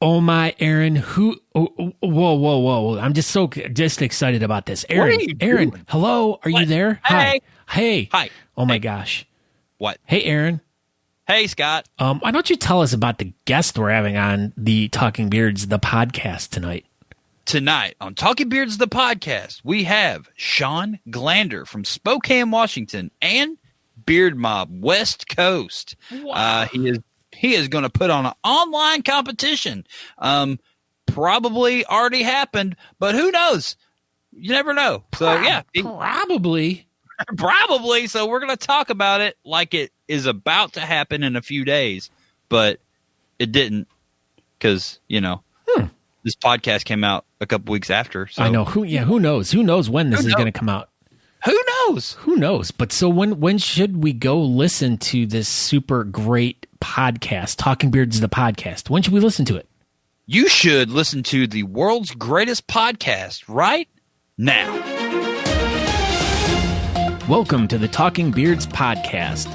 Oh my, Aaron! Whoa! I'm just excited about this. Aaron, hello, are you there? Hey. Hi. Oh my gosh. What? Hey, Aaron. Hey, Scott. Why don't you tell us about the guest we're having on the Talking Beards, the podcast tonight? Tonight on Talking Beards, the podcast, we have Shawn Glander from Spokane, Washington, and Beard MOBB West Coast. Wow. He is going to put on an online competition. Probably already happened, but who knows? You never know. So Probably. So we're going to talk about it like it is about to happen in a few days, but it didn't because, this podcast came out a couple weeks after. So. I know. Who knows? Who knows when this is going to come out? Who knows? But so when should we go listen to this super great podcast, Talking Beards, the podcast? When should we listen to it? You should listen to the world's greatest podcast right now. Welcome to the Talking Beards podcast,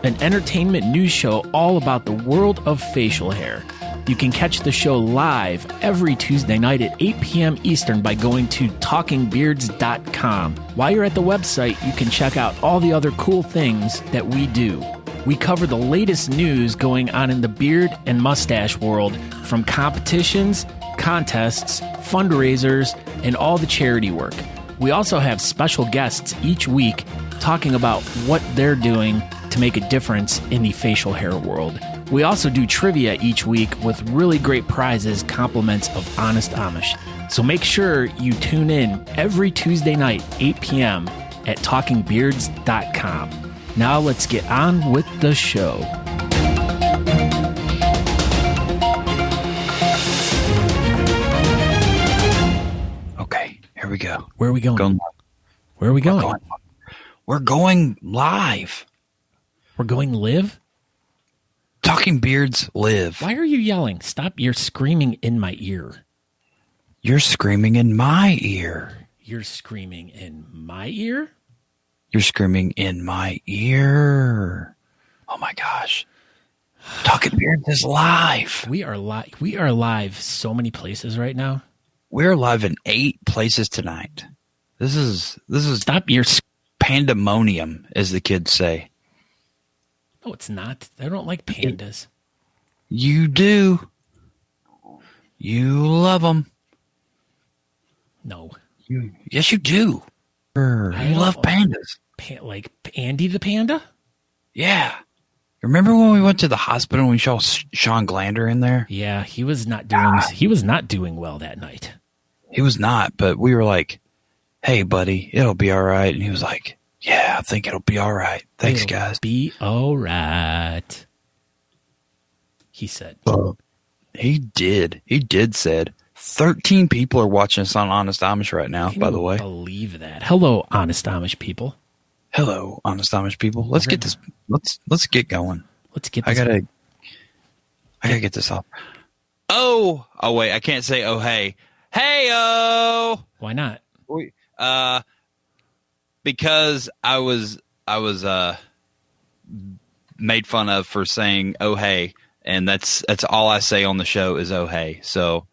an entertainment news show all about the world of facial hair. You can catch the show live every Tuesday night at 8 p.m. Eastern by going to talkingbeards.com. While you're at the website, you can check out all the other cool things that we do. We cover the latest news going on in the beard and mustache world, from competitions, contests, fundraisers, and all the charity work. We also have special guests each week talking about what they're doing to make a difference in the facial hair world. We also do trivia each week with really great prizes, compliments of Honest Amish. So make sure you tune in every Tuesday night, 8 p.m. at talkingbeards.com. Now let's get on with the show. Okay, here we go. Where are we going? Where are we going? We're going live. We're going live? Talking Beards live. Why are you yelling? Stop. You're screaming in my ear. You're screaming in my ear. You're screaming in my ear? You're screaming in my ear. Oh my gosh. Talking Beards is live. We are live so many places right now. We're live in 8 places tonight. This is Stop your pandemonium, as the kids say. No, it's not. I don't like pandas. You do. You love them. No. Yes, you do. You love pandas. Like Andy the panda? Yeah. Remember when we went to the hospital and we saw Shawn Glander in there? Yeah, he was not doing well that night. He was not, but we were like, "Hey, buddy, it'll be all right." And he was like, "Yeah, I think it'll be all right. Thanks, guys." Be all right. He said. He did. Said 13 people are watching us on Honest Amish right now, by the way. Believe that. Hello, Honest Amish people. Hello, Honest Amish people. Let's get this. Let's get going. Let's get this. I gotta get this off. Oh wait, I can't say oh hey. Hey-oh. Why not? Because I was made fun of for saying oh hey, and that's all I say on the show is oh hey. So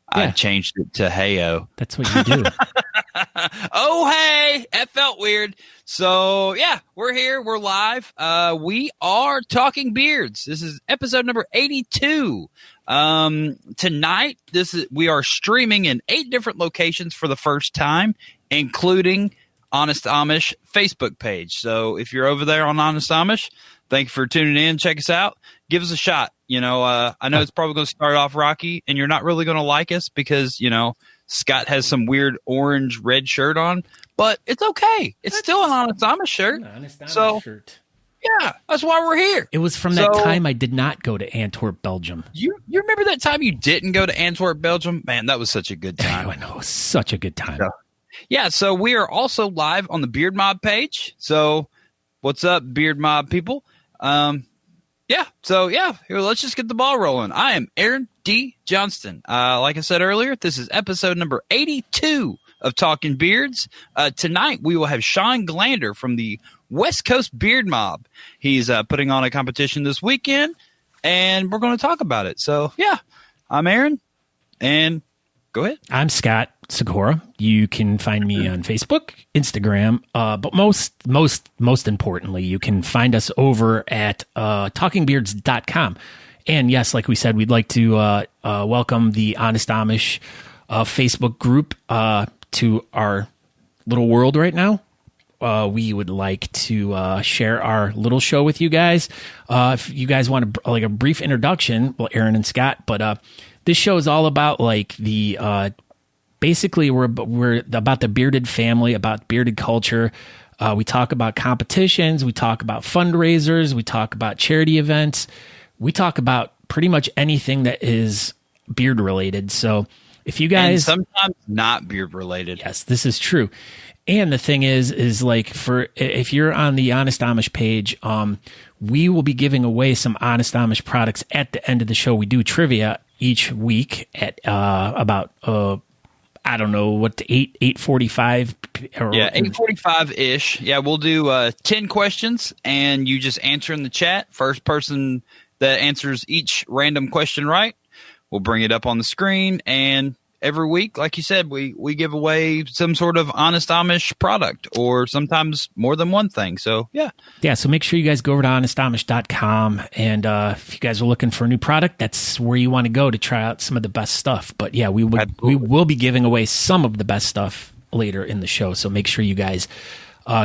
I changed it to hey-oh. That's what you do. Oh hey, that felt weird. So yeah, we're here, we're live. We are Talking Beards. This is episode number 82. Tonight we are streaming in 8 different locations for the first time, including Honest Amish Facebook page. So if you're over there on Honest Amish, thank you for tuning in. Check us out. Give us a shot. I know it's probably going to start off rocky, and you're not really going to like us because, Scott has some weird orange-red shirt on, but it's okay. It's still an Honest Amish shirt. Shirt. Yeah, that's why we're here. It was from that time I did not go to Antwerp, Belgium. You remember that time you didn't go to Antwerp, Belgium? Man, that was such a good time. I know, such a good time. So we are also live on the Beard MOBB page. So what's up, Beard MOBB people? Here, let's just get the ball rolling. I am Aaron D. Johnston. Like I said earlier, this is episode number 82 of Talking Beards. Tonight, we will have Shawn Glander from the West Coast Beard MOBB. He's putting on a competition this weekend, and we're going to talk about it. So, yeah, I'm Aaron, and go ahead. I'm Scott Sikora. You can find me on Facebook, Instagram, but most importantly, you can find us over at talkingbeards.com. And yes, like we said, we'd like to welcome the Honest Amish Facebook group to our little world right now. We would like to share our little show with you guys. If you guys want a brief introduction, well, Aaron and Scott, but this show is all about like the basically we're about the bearded family, about bearded culture. We talk about competitions, we talk about fundraisers, we talk about charity events, we talk about pretty much anything that is beard related. So if you guys, and sometimes not beard related, yes, this is true. And the thing is like if you're on the Honest Amish page, we will be giving away some Honest Amish products at the end of the show. We do trivia each week at about I don't know what 8:45 or 8:45 ish. Yeah, we'll do 10 questions, and you just answer in the chat. First person that answers each random question right, we'll bring it up on the screen, and every week, like you said, we give away some sort of Honest Amish product, or sometimes more than one thing. So, yeah. Yeah, so make sure you guys go over to honestamish.com. And if you guys are looking for a new product, that's where you want to go to try out some of the best stuff. But yeah, we will be giving away some of the best stuff later in the show. So make sure you guys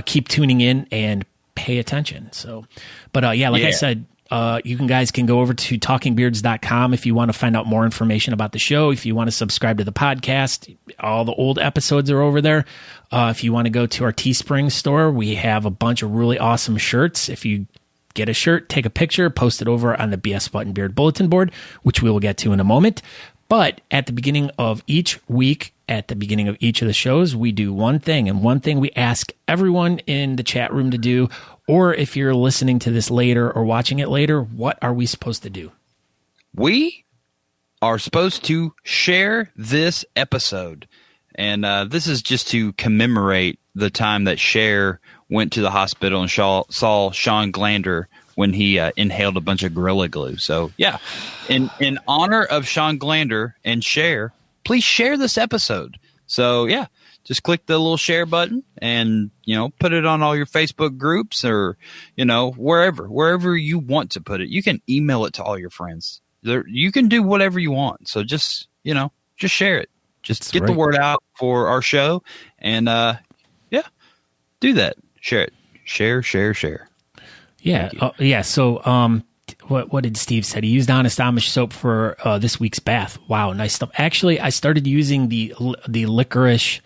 keep tuning in and pay attention. So, but I said, you guys can go over to talkingbeards.com if you want to find out more information about the show. If you want to subscribe to the podcast, all the old episodes are over there. If you want to go to our Teespring store, we have a bunch of really awesome shirts. If you get a shirt, take a picture, post it over on the BS Button Beard Bulletin Board, which we will get to in a moment. But at the beginning of each week, at the beginning of each of the shows, we do one thing, and one thing we ask everyone in the chat room to do, or if you're listening to this later or watching it later, what are we supposed to do? We are supposed to share this episode. And this is just to commemorate the time that Cher went to the hospital and saw Shawn Glander when he inhaled a bunch of Gorilla Glue. So, yeah, in honor of Shawn Glander and Cher, please share this episode. So, yeah, just click the little share button and, put it on all your Facebook groups or, wherever you want to put it. You can email it to all your friends. You can do whatever you want. So just share it. Just get the word out for our show and, do that. Share it. Share. Yeah. Yeah. So, what did Steve said? He used Honest Amish soap for this week's bath. Wow, nice stuff. Actually, I started using the licorice.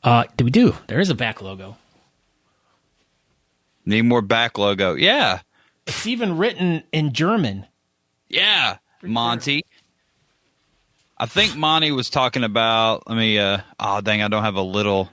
There is a back logo. Need more back logo. Yeah. It's even written in German. Yeah, Monty. I think Monty was talking about. Let me. I don't have a little.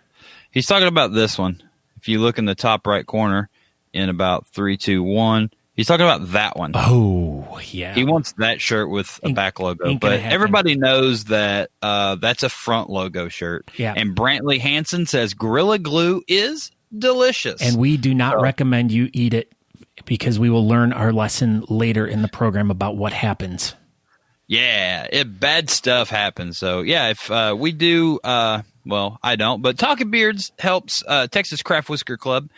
He's talking about this one. If you look in the top right corner, in about 3, 2, 1. He's talking about that one. Oh, yeah. He wants that shirt with a back logo. But everybody knows that that's a front logo shirt. Yeah. And Brantley Hansen says Gorilla Glue is delicious. And we do not recommend you eat it because we will learn our lesson later in the program about what happens. Yeah, bad stuff happens. So, yeah, if we do well, I don't. But Talking Beards helps Texas Craft Whisker Club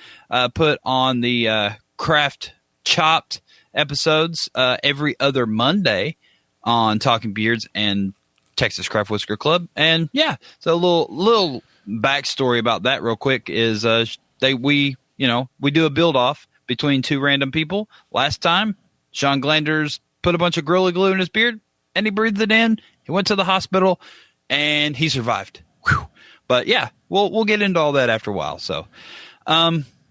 put on the craft chopped episodes every other Monday on Talking Beards and Texas Craft Whisker Club. And yeah, so a little backstory about that real quick is we do a build off between two random people. Last time, Shawn Glander's put a bunch of Gorilla Glue in his beard and he breathed it in. He went to the hospital and he survived. Whew. But yeah, we'll get into all that after a while. So,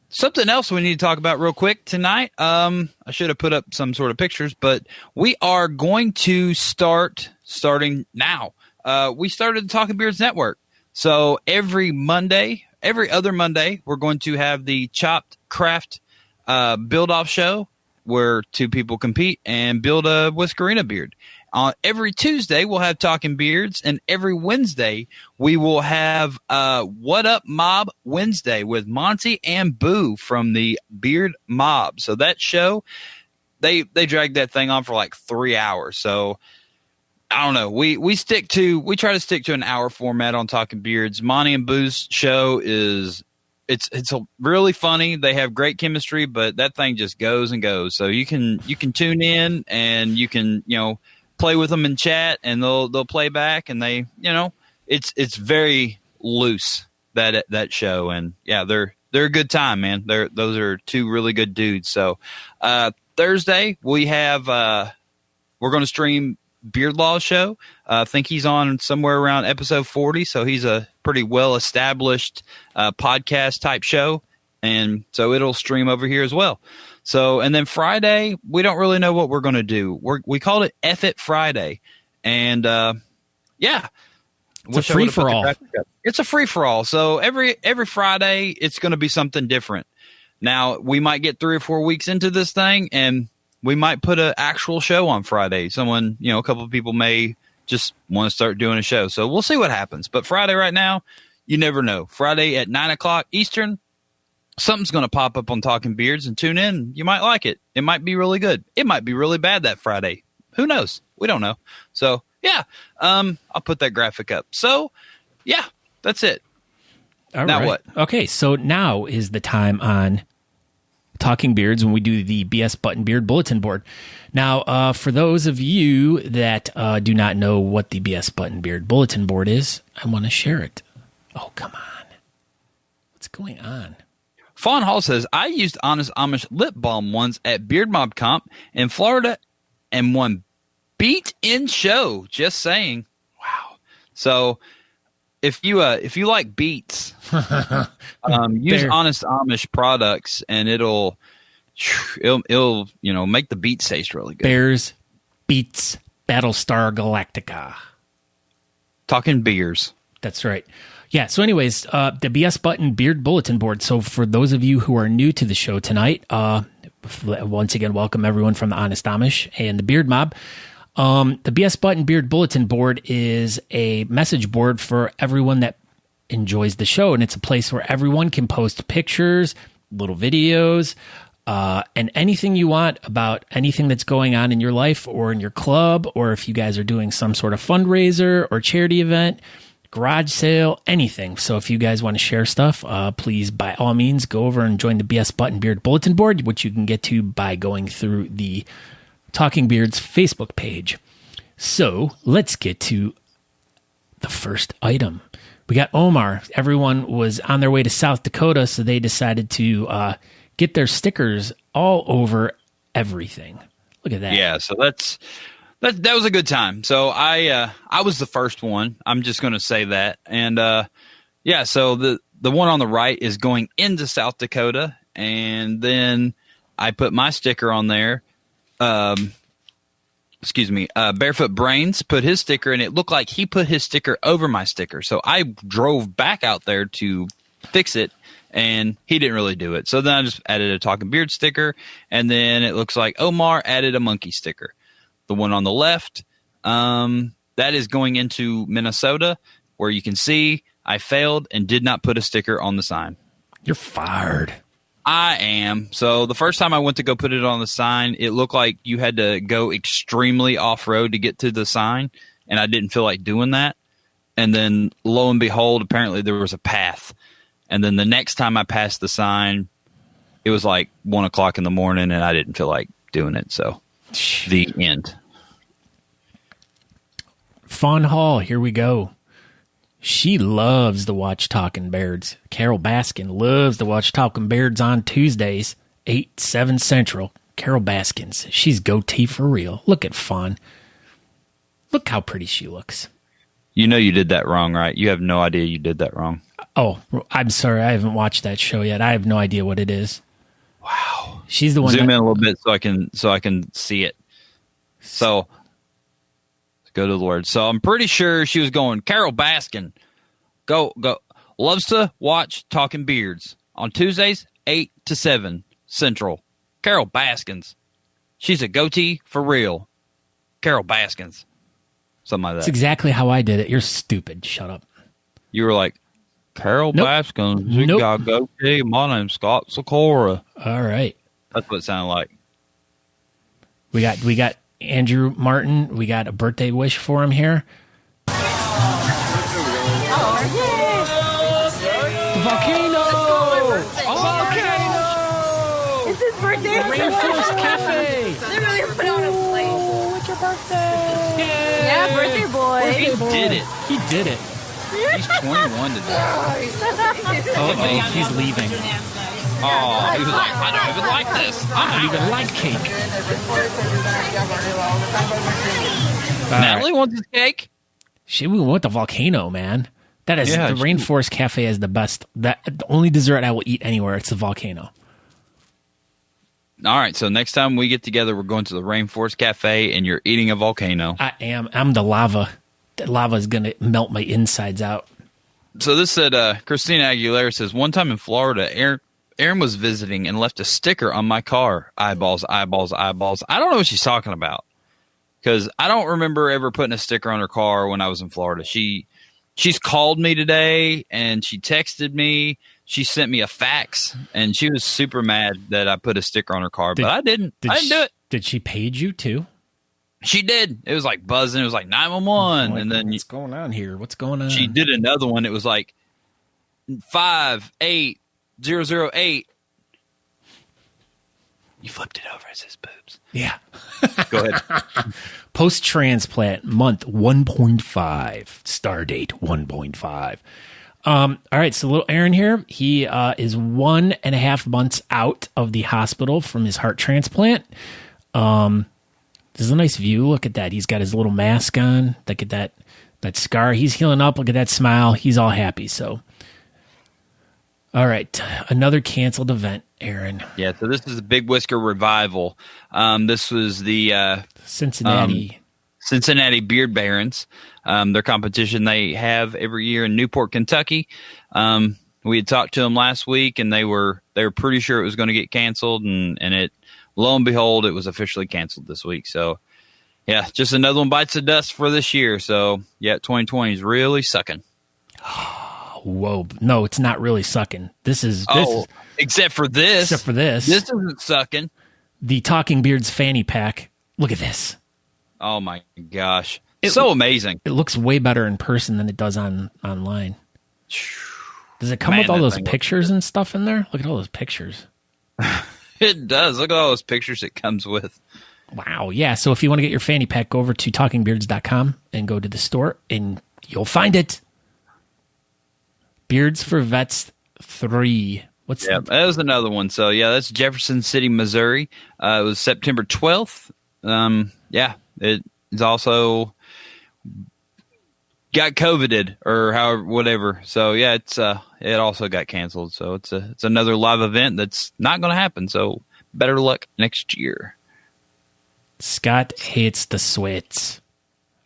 something else we need to talk about real quick tonight. I should have put up some sort of pictures, but we are going to starting now. We started the Talking Beards Network. So every other Monday, we're going to have the Chopped Craft build-off show where two people compete and build a Whiskerina beard. Every Tuesday, we'll have Talking Beards, and every Wednesday, we will have What Up Mob Wednesday with Monty and Boo from the Beard Mob. So that show, they dragged that thing on for like 3 hours. So I don't know. We try to stick to an hour format on Talking Beards. Monty and Boo's show is it's really funny. They have great chemistry, but that thing just goes and goes. So you can tune in and you can play with them in chat, and they'll play back, and they it's very loose that show, and yeah, they're a good time, man. Those are two really good dudes. So Thursday we have we're going to stream Beard Law's show. I think he's on somewhere around episode 40, so he's a pretty well established podcast type show, and so it'll stream over here as well. So, and then Friday, we don't really know what we're going to do. We called it F It Friday, and yeah, it's a free for all. It's a free for all. So every Friday, it's going to be something different. Now we might get 3 or 4 weeks into this thing, and we might put an actual show on Friday. Someone, a couple of people may just want to start doing a show. So we'll see what happens. But Friday right now, you never know. Friday at 9:00 Eastern, something's going to pop up on Talking Beards, and tune in. You might like it. It might be really good. It might be really bad that Friday. Who knows? We don't know. So yeah, I'll put that graphic up. So yeah, that's it. All now right. What? Okay, so now is the time on Talking Beards when we do the BS Button Beard Bulletin Board. Now, for those of you that do not know what the BS Button Beard Bulletin Board is, I want to share it. Oh, come on. What's going on? Fawn Hall says, I used Honest Amish lip balm once at Beard Mob Comp in Florida and won beat in show. Just saying. Wow. So if you like beats, use Honest Amish products, and it'll make the beats taste really good. Bears, Beats, Battlestar Galactica. Talking beers. That's right. Yeah, so anyways, the BS Button Beard Bulletin Board. So for those of you who are new to the show tonight, once again, welcome everyone from the Honest Amish and the Beard Mob. The BS Button Beard Bulletin Board is a message board for everyone that enjoys the show, and it's a place where everyone can post pictures, little videos, and anything you want about anything that's going on in your life or in your club, or if you guys are doing some sort of fundraiser or charity event, garage sale, anything. So if you guys want to share stuff, please, by all means, go over and join the BS Button Beard Bulletin Board, which you can get to by going through the Talking Beards Facebook page. So let's get to the first item. We got Omar. Everyone was on their way to South Dakota, so they decided to get their stickers all over everything. Look at that. Yeah, so that was a good time. So I was the first one. I'm just going to say that. And yeah, so the one on the right is going into South Dakota, and then I put my sticker on there. Barefoot Brains put his sticker, and it looked like he put his sticker over my sticker. So I drove back out there to fix it, and he didn't really do it. So then I just added a Talking Beard sticker, and then it looks like Omar added a monkey sticker. The one on the left, that is going into Minnesota, where you can see I failed and did not put a sticker on the sign. You're fired. I am. So the first time I went to go put it on the sign, it looked like you had to go extremely off-road to get to the sign, and I didn't feel like doing that. And then, lo and behold, apparently there was a path. And then the next time I passed the sign, it was like 1 o'clock in the morning, and I didn't feel like doing it. So the end. Fawn Hall, here we go. She loves to watch Talking Beards. Carol Baskin loves to watch Talking Beards on Tuesdays, 8, 7 Central. Carol Baskins. She's goatee for real. Look at Fawn. Look how pretty she looks. You know you did that wrong, right? You have no idea you did that wrong. Oh, I'm sorry. I haven't watched that show yet. I have no idea what it is. Wow. She's the one. Zoom in a little bit so I can see it. So go to the word. So I'm pretty sure she was going, Carol Baskin, go, loves to watch Talking Beards on Tuesdays, 8 to 7 Central. Carol Baskins. She's a goatee for real. Carol Baskins. Something like that. That's exactly how I did it. You're stupid. Shut up. You were like, Carol Baskins, you got goatee. My name's Scott Sikora. All right. That's what it sounded like. We got Andrew Martin, we got a birthday wish for him here. The volcano! Volcano! It's his birthday. Rainforest Cafe. They really put on a plate. What's your birthday? Yeah, birthday boy. He did it. He did it. He's 21 today. Oh, he's leaving. Oh, he was like, I don't even like this. I don't even like cake. Natalie wants his cake. We want the volcano, man. That is the Rainforest Cafe is the best. The only dessert I will eat anywhere. It's the volcano. All right, so next time we get together, we're going to the Rainforest Cafe, and you're eating a volcano. I am. I'm the lava. The lava is going to melt my insides out. So this said, Christina Aguilera says, one time in Florida, Aaron was visiting and left a sticker on my car. Eyeballs, eyeballs, eyeballs. I don't know what she's talking about because I don't remember ever putting a sticker on her car when I was in Florida. She's called me today and she texted me. She sent me a fax and she was super mad that I put a sticker on her car, but I didn't. I didn't do it. Did she page you too? She did. It was like buzzing. It was like 911. And then what's going on here? What's going on? She did another one. It was like 58008. You flipped it over. It says boobs. Yeah. Go ahead. Post-transplant month 1.5. Star date 1.5. All right, so little Aaron here. He is 1.5 months out of the hospital from his heart transplant. This is a nice view. Look at that. He's got his little mask on. Look at that scar. He's healing up. Look at that smile. He's all happy. So, all right, another canceled event, Aaron. Yeah, so this is the Big Whisker Revival. This was the Cincinnati Beard Barons. Their competition they have every year in Newport, Kentucky. We had talked to them last week, and they were pretty sure it was going to get canceled, and it. Lo and behold, it was officially canceled this week. So, yeah, just another one bites the dust for this year. So, yeah, 2020 is really sucking. Whoa. No, it's not really sucking. This is except for this. Except for this. This isn't sucking. The Talking Beards fanny pack. Look at this. Oh, my gosh. It's so amazing. It looks way better in person than it does online. Does it come with all those pictures and stuff in there? Look at all those pictures. It does. Look at all those pictures it comes with. Wow. Yeah. So if you want to get your fanny pack, go over to talkingbeards.com and go to the store and you'll find it. Beards for Vets 3. That was another one. So, yeah, that's Jefferson City, Missouri. It was September 12th. It's also got COVIDed or however, whatever. So, yeah, it also got canceled. So it's another live event that's not going to happen. So better luck next year. Scott hates the sweats.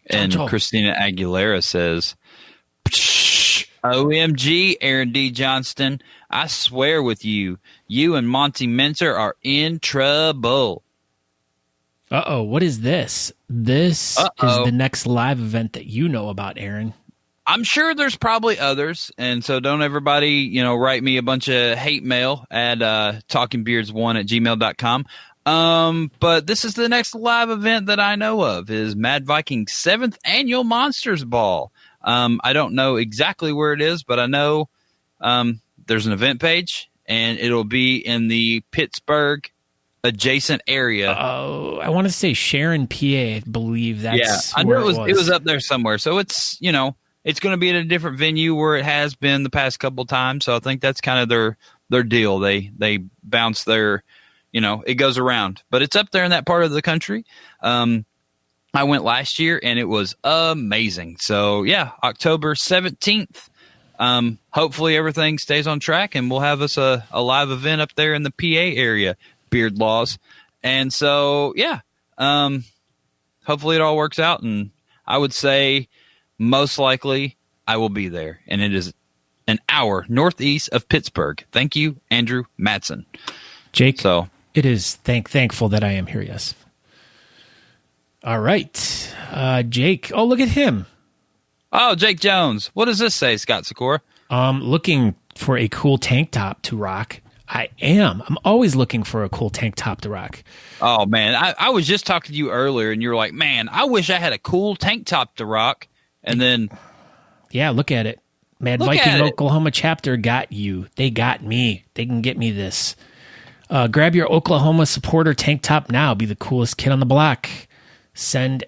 And Christina Aguilera says, OMG, Aaron D. Johnston, I swear with you, you and Monty Minter are in trouble. Uh-oh, what is this? This is the next live event that you know about, Aaron. I'm sure there's probably others, and so don't everybody, write me a bunch of hate mail at talkingbeards1@gmail.com. But this is the next live event that I know of is Mad Viking's 7th Annual Monsters Ball. I don't know exactly where it is, but I know there's an event page, and it'll be in the Pittsburgh adjacent area. Oh, I want to say Sharon, PA. I believe that's I knew it was up there somewhere. So it's it's going to be at a different venue where it has been the past couple of times. So I think that's kind of their deal. They bounce their, it goes around, but it's up there in that part of the country. I went last year and it was amazing. So yeah, October 17th. Hopefully everything stays on track and we'll have us a live event up there in the PA area. Beard laws. And so, yeah, hopefully it all works out. And I would say most likely I will be there. And it is an hour northeast of Pittsburgh. Thank you, Andrew Matson. Jake, so it is thankful that I am here, yes. All right. Jake, oh, look at him. Oh, Jake Jones. What does this say, Scott Sikora? Looking for a cool tank top to rock. I am. I'm always looking for a cool tank top to rock. Oh, man. I was just talking to you earlier, and you were like, man, I wish I had a cool tank top to rock. And then... Yeah, look at it. Mad Viking Oklahoma chapter got you. They got me. They can get me this. Grab your Oklahoma supporter tank top now. Be the coolest kid on the block. Send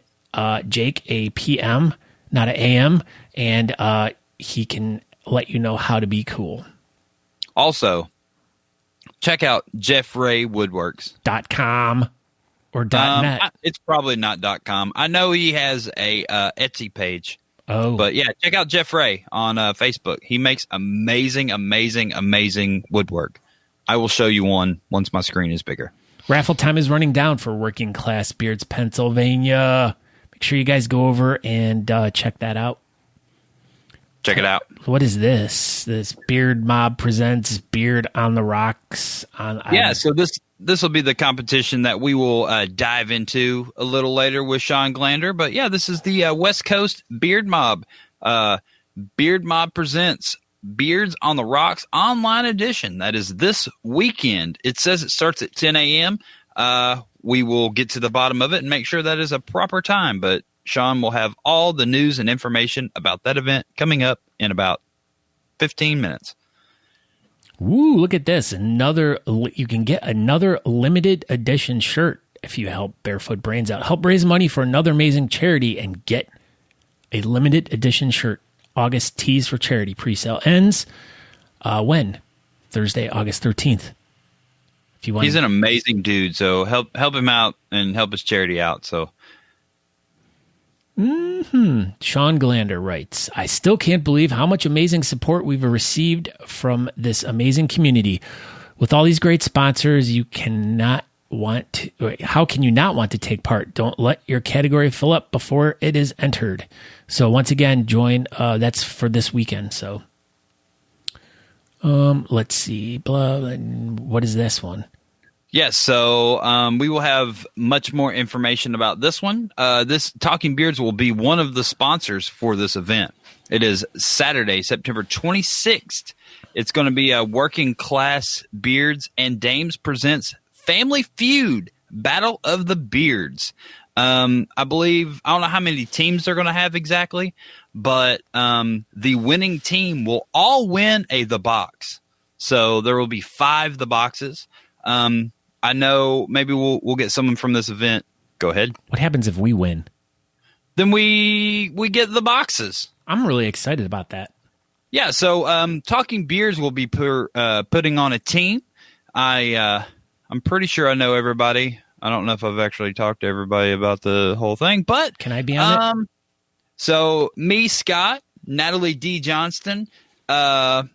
Jake a PM, not an AM, and he can let you know how to be cool. Also, check out JeffRayWoodworks.com or .net. It's probably not .com. I know he has a Etsy page. Oh. But yeah, check out Jeff Ray on Facebook. He makes amazing woodwork. I will show you one once my screen is bigger. Raffle time is running down for Working Class Beards Pennsylvania. Make sure you guys go over and check that out. Check it out. What is this? This Beard Mob presents Beard on the Rocks. So this will be the competition that we will dive into a little later with Shawn Glander. But yeah, this is the West Coast Beard Mob. Beard Mob presents Beards on the Rocks online edition. That is this weekend. It says it starts at 10 a.m. We will get to the bottom of it and make sure that is a proper time. But Shawn will have all the news and information about that event coming up in about 15 minutes. Woo, look at this. You can get another limited edition shirt if you help Barefoot Brains out. Help raise money for another amazing charity and get a limited edition shirt. August Tees for Charity pre-sale ends when? Thursday, August 13th. If you want, he's an amazing dude, so help him out and help his charity out. So Shawn Glander writes, I still can't believe how much amazing support we've received from this amazing community. With all these great sponsors, how can you not want to take part? Don't let your category fill up before it is entered. So once again, join. That's for this weekend. So let's see. What is this one? Yes, so we will have much more information about this one. This Talking Beards will be one of the sponsors for this event. It is Saturday, September 26th. It's going to be a Working Class Beards and Dames presents Family Feud, Battle of the Beards. I don't know how many teams they're going to have exactly, but the winning team will all win the box. So there will be 5 the boxes. I know maybe we'll get someone from this event. Go ahead. What happens if we win? Then we get the boxes. I'm really excited about that. Yeah, so Talking Beards will be putting on a team. I'm pretty sure I know everybody. I don't know if I've actually talked to everybody about the whole thing, but can I be on it? So me, Scott, Natalie D. Johnston, probably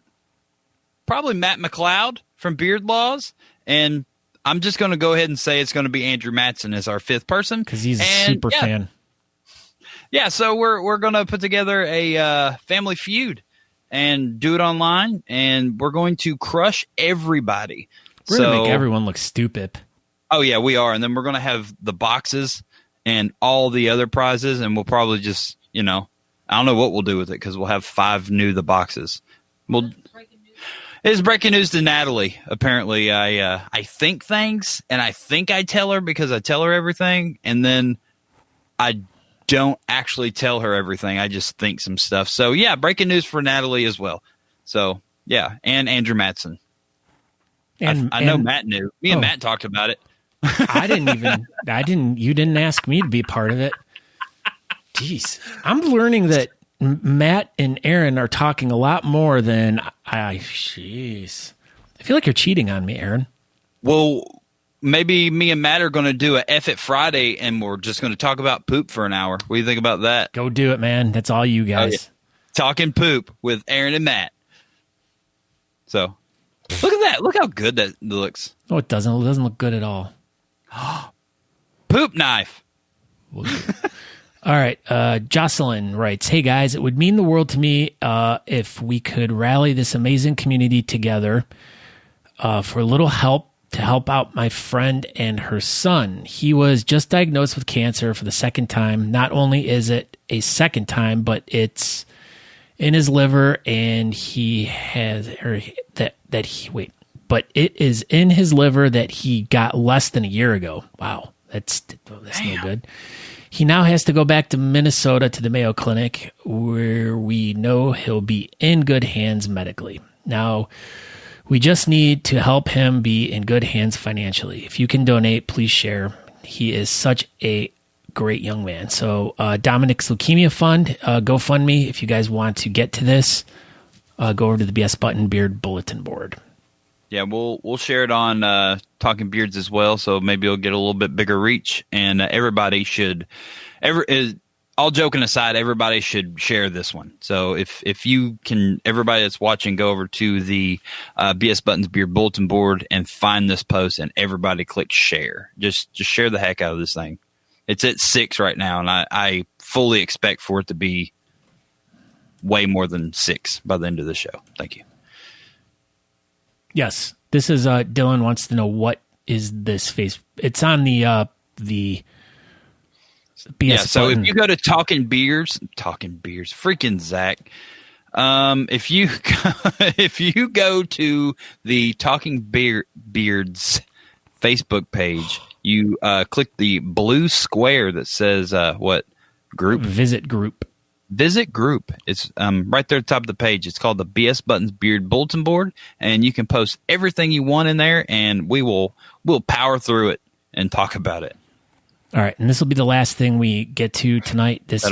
Matt McClear from Beard Laws, and I'm just going to go ahead and say it's going to be Andrew Matson as our 5th person because he's a super fan. Yeah, so we're going to put together a family feud and do it online, and we're going to crush everybody. We're going to make everyone look stupid. Oh, yeah, we are. And then we're going to have the boxes and all the other prizes, and we'll probably just, I don't know what we'll do with it because we'll have 5 the boxes. It's breaking news to Natalie. Apparently, I think things, and I think I tell her because I tell her everything, and then I don't actually tell her everything. I just think some stuff. So, yeah, breaking news for Natalie as well. So, yeah, and Andrew Matson. And I know Matt knew. Me and Matt talked about it. You didn't ask me to be part of it. Jeez. I'm learning that Matt and Aaron are talking a lot more than jeez. I feel like you're cheating on me, Aaron. Well, maybe me and Matt are going to do a F It Friday, and we're just going to talk about poop for an hour. What do you think about that? Go do it, man. That's all you guys. Yeah. Talking poop with Aaron and Matt. So, look at that. Look how good that looks. No, it doesn't. It doesn't look good at all. Poop knife. All right. Jocelyn writes, hey, guys, it would mean the world to me if we could rally this amazing community together for a little help to help out my friend and her son. He was just diagnosed with cancer for the second time. Not only is it a second time, but it's in his liver, and he has but it is in his liver that he got less than a year ago. Wow, that's no good. He now has to go back to Minnesota to the Mayo Clinic, where we know he'll be in good hands medically. Now, we just need to help him be in good hands financially. If you can donate, please share. He is such a great young man. So Dominic's Leukemia Fund, GoFundMe, if you guys want to get to this, go over to the BS Button Beard Bulletin Board. Yeah, we'll share it on Talking Beards as well, so maybe it'll get a little bit bigger reach. And everybody should, all joking aside, everybody should share this one. So if you can, everybody that's watching, go over to the BS Buttons Beard Bulletin Board and find this post, and everybody click share. Just share the heck out of this thing. It's at 6 right now, and I fully expect for it to be way more than 6 by the end of the show. Thank you. Yes, this is Dylan wants to know, what is this face? It's on the BS so Button. if you go to Talking Beards, freaking Zach. If you go to the Talking Beards Facebook page, you click the blue square that says what group? Visit group. Visit group. It's right there at the top of the page. It's called the BS Buttons Beard Bulletin Board, and you can post everything you want in there, and we'll power through it and talk about it. All right, and this will be the last thing we get to tonight. This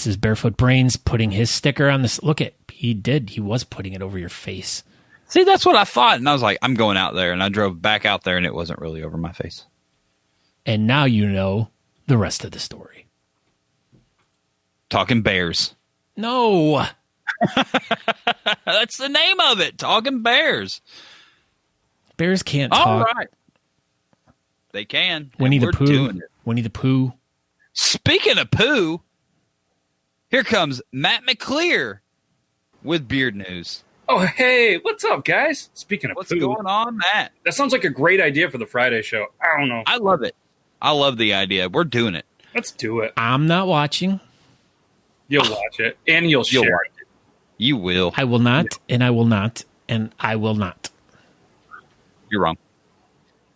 is Barefoot Brains putting his sticker on this. Look at, he was putting it over your face. See, that's what I thought, and I was like, I'm going out there, and I drove back out there, and it wasn't really over my face. And now you know the rest of the story. Talking Bears. No. That's the name of it. Talking Bears. Bears can't talk. All right. They can. Winnie the Pooh. Winnie the Pooh. Speaking of Pooh, here comes Matt McClear with Beard News. Oh, hey, what's up, guys? Speaking of What's Pooh, going on, Matt? that sounds like a great idea for the Friday show. I don't know. I love it. I love the idea. We're doing it. Let's do it. I'm not watching. You'll watch it, and you'll share watch it. You will. I will not, and I will not, and I will not. You're wrong.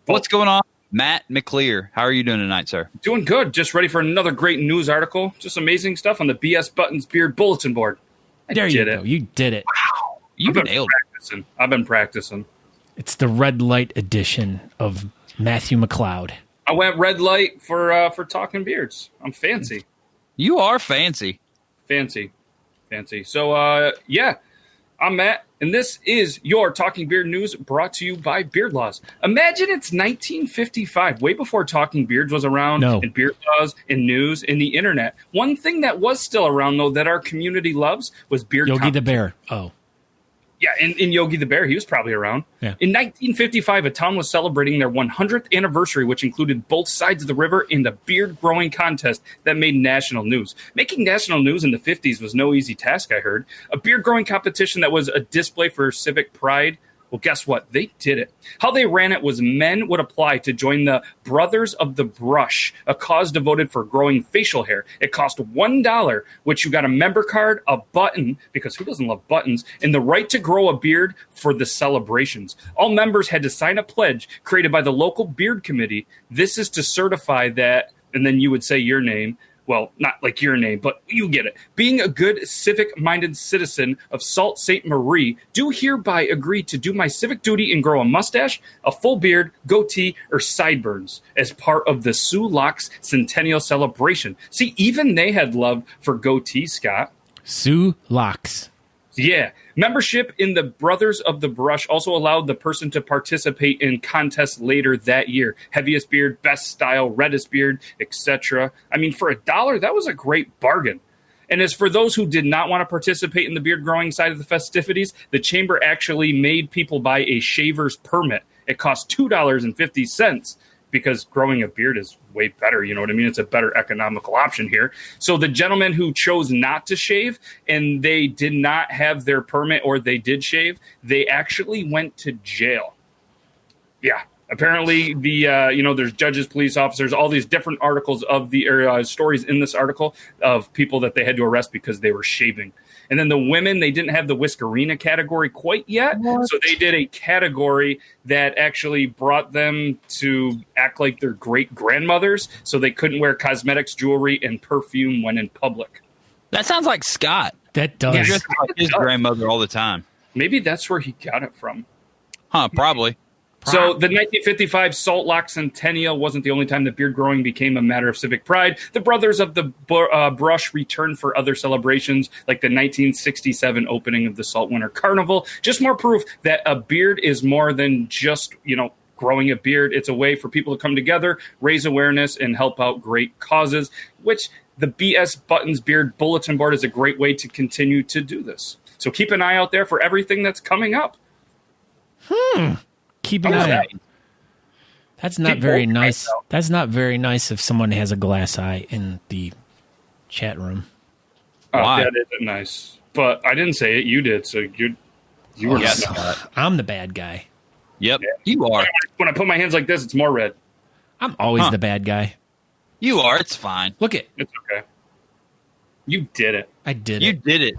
What's going on, Matt McClear? How are you doing tonight, sir? Doing good. Just ready for another great news article. Just amazing stuff on the BS Buttons Beard Bulletin Board. There you go. You did it. Wow. You've I've nailed practicing. I've been practicing. It's the red light edition of Matthew McLeod. I went red light for Talking Beards. I'm fancy. You are fancy. Fancy. So, yeah, I'm Matt, and this is your Talking Beard News brought to you by Beard Laws. Imagine it's 1955, way before Talking Beards was around, and Beard Laws, and news, and the internet. One thing that was still around, though, that our community loves was beard Yogi the Bear. Oh. Yeah, and Yogi the Bear, he was probably around. Yeah. In 1955, a town was celebrating their 100th anniversary, which included both sides of the river in a beard growing contest that made national news. Making national news in the 50s was no easy task, I heard. A beard growing competition that was a display for civic pride. Well, guess what? They did it. How they ran it was men would apply to join the Brothers of the Brush, a cause devoted for growing facial hair. It cost $1, which you got a member card, a button, because who doesn't love buttons, and the right to grow a beard for the celebrations. All members had to sign a pledge created by the local beard committee. This is to certify that, and then you would say your name. Well, not like your name, but you get it. Being a good civic-minded citizen of Sault Ste. Marie, do hereby agree to do my civic duty and grow a mustache, a full beard, goatee, or sideburns as part of the Sioux Locks Centennial Celebration. See, even they had love for goatee, Scott. Sioux Locks. Yeah. Membership in the Brothers of the Brush also allowed the person to participate in contests later that year. Heaviest beard, best style, reddest beard, etc. I mean, for $1, that was a great bargain. And as for those who did not want to participate in the beard growing side of the festivities, the chamber actually made people buy a shaver's permit. It cost $2.50 because growing a beard is way better. You know what I mean? It's a better economical option here. So the gentleman who chose not to shave and they did not have their permit, or they did shave, they actually went to jail. Yeah, Apparently, there's judges, police officers, all these different articles of the stories in this article of people that they had to arrest because they were shaving. And then the women, they didn't have the Whiskerina category quite yet. What? So they did a category that actually brought them to act like their great-grandmothers, so they couldn't wear cosmetics, jewelry, and perfume when in public. That sounds like Scott. That does. He dresses like his grandmother all the time. Maybe that's where he got it from. Huh, probably. So the 1955 Salt Lock Centennial wasn't the only time that beard growing became a matter of civic pride. The Brothers of the Brush returned for other celebrations, like the 1967 opening of the Salt Winter Carnival. Just more proof that a beard is more than just, growing a beard. It's a way for people to come together, raise awareness, and help out great causes, which the BS Buttons Beard Bulletin Board is a great way to continue to do this. So keep an eye out there for everything that's coming up. Keep an eye out. That's not very nice. That's not very nice if someone has a glass eye in the chat room. Why? That isn't nice. But I didn't say it. You did. So you were not. I'm the bad guy. Yep, yeah. You are. When I put my hands like this, it's more red. I'm always the bad guy. You are. It's fine. Look it. It's okay. You did it. I did it. You did it.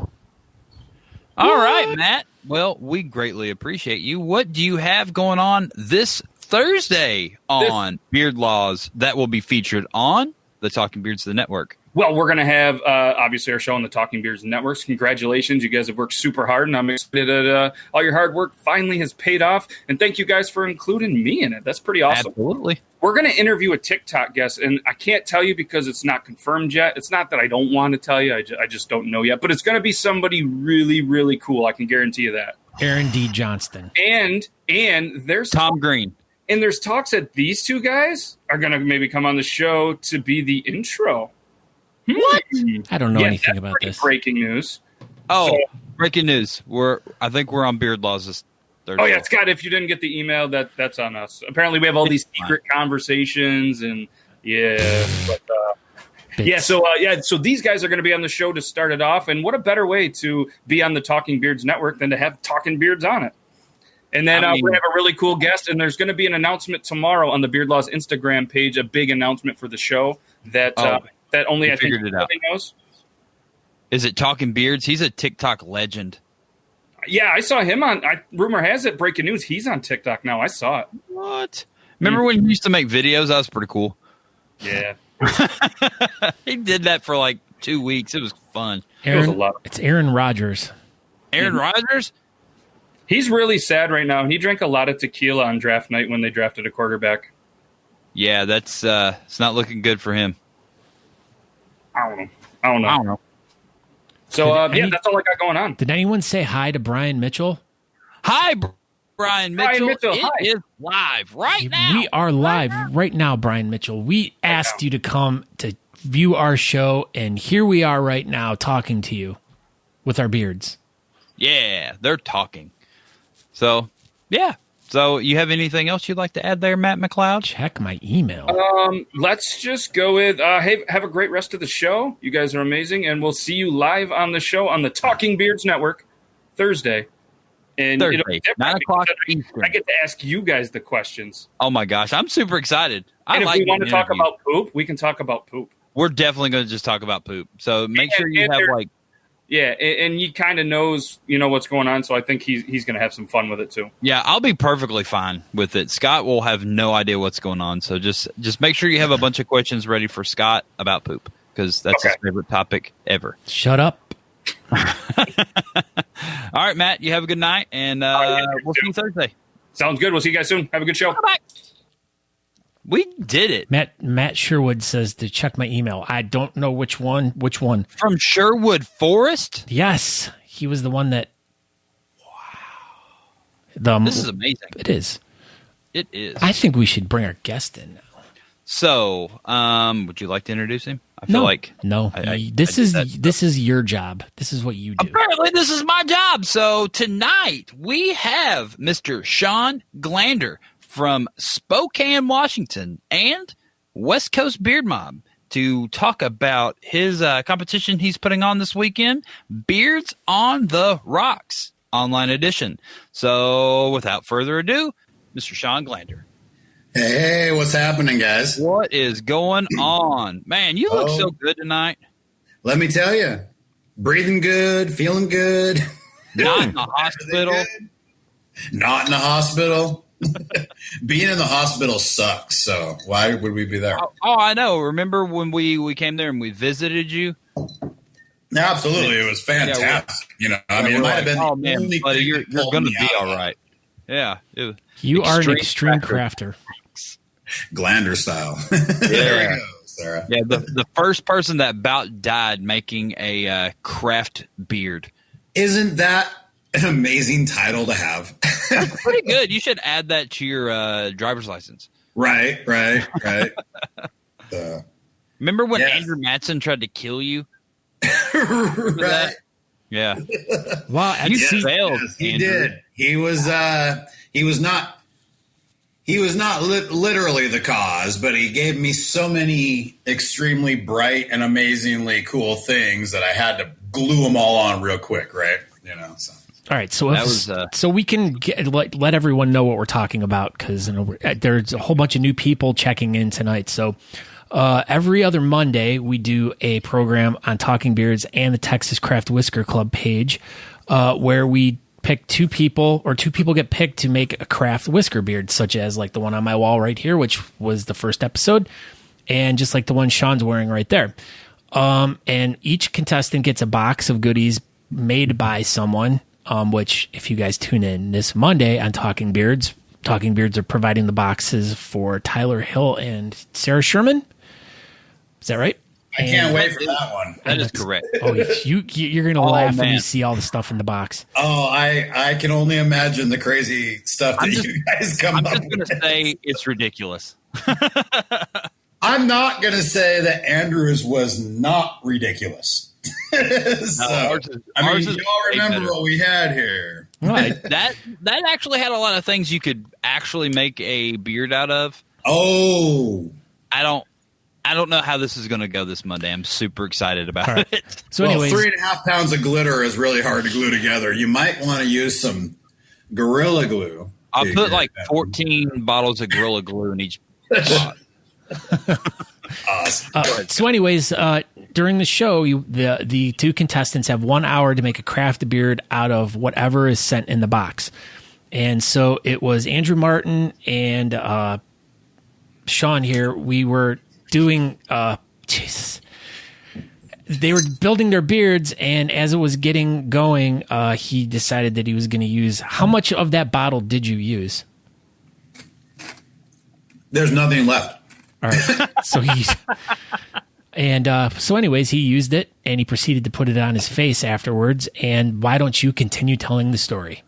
All right, Matt. Well, we greatly appreciate you. What do you have going on this Thursday on Beard Laws that will be featured on the Talking Beards of the Network? Well, we're going to have, obviously, our show on the Talking Beards Networks. Congratulations. You guys have worked super hard, and I'm excited that all your hard work finally has paid off. And thank you guys for including me in it. That's pretty awesome. Absolutely. We're going to interview a TikTok guest, and I can't tell you because it's not confirmed yet. It's not that I don't want to tell you. I just don't know yet. But it's going to be somebody really, really cool. I can guarantee you that. Aaron D. Johnston. And there's Tom Green. And there's talks that these two guys are going to maybe come on the show to be the intro. What? I don't know anything about this. Breaking news. Oh, breaking news. I think we're on Beard Laws this Thursday. Oh, yeah, Scott, if you didn't get the email, that's on us. Apparently, we have all these secret conversations, and so these guys are going to be on the show to start it off, and what a better way to be on the Talking Beards Network than to have Talking Beards on it. And then we have a really cool guest, and there's going to be an announcement tomorrow on the Beard Laws Instagram page, a big announcement for the show that only I think everybody knows. Is it Talking Beards? He's a TikTok legend. Yeah, I saw him on. Rumor has it, breaking news, he's on TikTok now. I saw it. What? Remember when he used to make videos? That was pretty cool. Yeah. He did that for like 2 weeks. It was fun. It's Aaron Rodgers. Aaron Rodgers? He's really sad right now. He drank a lot of tequila on draft night when they drafted a quarterback. Yeah, that's it's not looking good for him. I don't know. So, that's all I got going on. Did anyone say hi to Brian Mitchell? Hi, Brian Mitchell. It is live right now. We are live right now, Brian Mitchell. We asked you to come to view our show, and here we are right now talking to you with our beards. Yeah, they're talking. So, yeah. So, you have anything else you'd like to add there, Matt McClear? Check my email. Let's just go with, hey, have a great rest of the show. You guys are amazing, and we'll see you live on the show on the Talking Beards Network Thursday. And Thursday, it'll be 9 o'clock Eastern. I get to ask you guys the questions. Oh, my gosh. I'm super excited. And if we want to talk about poop, we can talk about poop. We're definitely going to just talk about poop. So, make sure you have, like... Yeah, and he kind of knows, what's going on, so I think he's going to have some fun with it, too. Yeah, I'll be perfectly fine with it. Scott will have no idea what's going on, so just make sure you have a bunch of questions ready for Scott about poop, because that's his favorite topic ever. Shut up. All right, Matt, you have a good night, and we'll see you Thursday. Sounds good. We'll see you guys soon. Have a good show. Bye-bye. We did it. Matt Sherwood says to check my email. I don't know which one. From Sherwood Forest? Yes. He was the one that... Wow. This is amazing. It is. It is. I think we should bring our guest in now. So, would you like to introduce him? I feel like... No. This is your job. This is what you do. Apparently, this is my job. So, tonight, we have Mr. Shawn Glander from Spokane, Washington, and West Coast Beard MOBB to talk about his competition he's putting on this weekend, Beards on the Rocks, online edition. So, without further ado, Mr. Shawn Glander. Hey, what's happening, guys? What is going on? Man, you look so good tonight. Let me tell you, breathing good, feeling good. Not in the hospital. Not in the hospital. Being in the hospital sucks, so why would we be there? Oh, I know. Remember when we came there and we visited you? Absolutely, it was fantastic. I mean, it might have been. Oh man, buddy, you're going to be all right. Yeah, you are an extreme crafter. Glander style. There we go, Sarah. Yeah, the first person that about died making a craft beard. Isn't that an amazing title to have? That's pretty good. You should add that to your driver's license. Right. Remember when Andrew Matson tried to kill you? Right. Yeah. Wow. You failed. Yes, he Andrew. did. He was not literally the cause, but he gave me so many extremely bright and amazingly cool things that I had to glue them all on real quick, right? So. All right, so we can let everyone know what we're talking about, because there's a whole bunch of new people checking in tonight. So every other Monday, we do a program on Talking Beards and the Texas Craft Whisker Club page, where we pick two people get picked to make a craft whisker beard, such as like the one on my wall right here, which was the first episode, and just like the one Sean's wearing right there. And each contestant gets a box of goodies made by someone, which if you guys tune in this Monday on Talking Beards are providing the boxes for Tyler Hill and Sarah Sherman. Is that right? I can't wait for that one. That is correct. Oh, you're going to laugh when you see all the stuff in the box. Oh, I can only imagine the crazy stuff that you guys come up with. I'm just going to say it's ridiculous. I'm not going to say that Andrew's was not ridiculous. Y'all remember what we had here. Right. That actually had a lot of things you could actually make a beard out of. Oh. I don't know how this is going to go this Monday. I'm super excited about it. So anyways, 3.5 pounds of glitter is really hard to glue together. You might want to use some Gorilla Glue. I'll put like 14 bottles of Gorilla Glue in each spot. Awesome. So anyways, during the show, the two contestants have 1 hour to make a craft beard out of whatever is sent in the box. And so it was Andrew Martin and Sean here. We were doing they were building their beards, and as it was getting going, he decided that he was going to use. How much of that bottle did you use? There's nothing left. All right. So so anyways, he used it and he proceeded to put it on his face afterwards. And why don't you continue telling the story?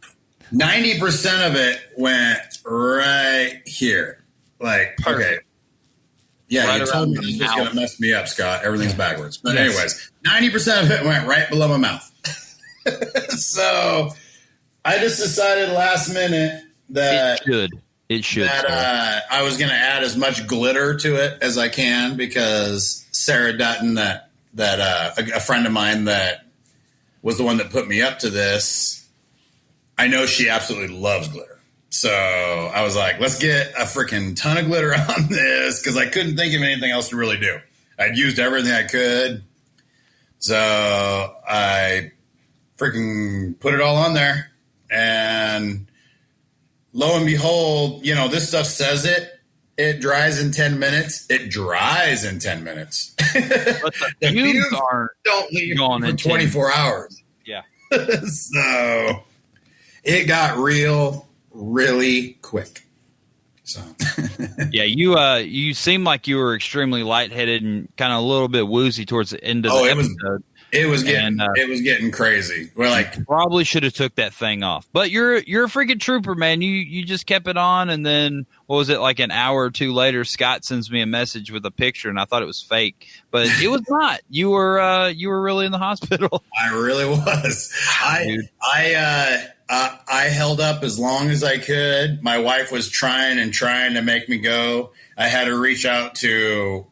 90% of it went right here. Like, okay. Yeah, Right you told me around this the was going mouth. to mess me up, Scott. Everything's backwards. But Yes. anyways, 90% of it went right below my mouth. So I just decided last minute that It should. that I was going to add as much glitter to it as I can, because Sarah Dutton, a friend of mine that was the one that put me up to this, I know she absolutely loves glitter. So I was like, let's get a freaking ton of glitter on this, because I couldn't think of anything else to really do. I'd used everything I could. So I freaking put it all on there, and lo and behold, this stuff says it dries in 10 minutes. It dries in 10 minutes. But the fumes don't leave gone for in 24 hours. Yeah. So it got really quick. So Yeah, you seemed like you were extremely lightheaded and kind of a little bit woozy towards the end of the episode. It was getting crazy. We're like, Probably should have took that thing off. But you're a freaking trooper, man. You just kept it on, and then what was it, like an hour or two later, Scott sends me a message with a picture, and I thought it was fake, but it was not. You were really in the hospital. I really was. I held up as long as I could. My wife was trying to make me go. I had to reach out to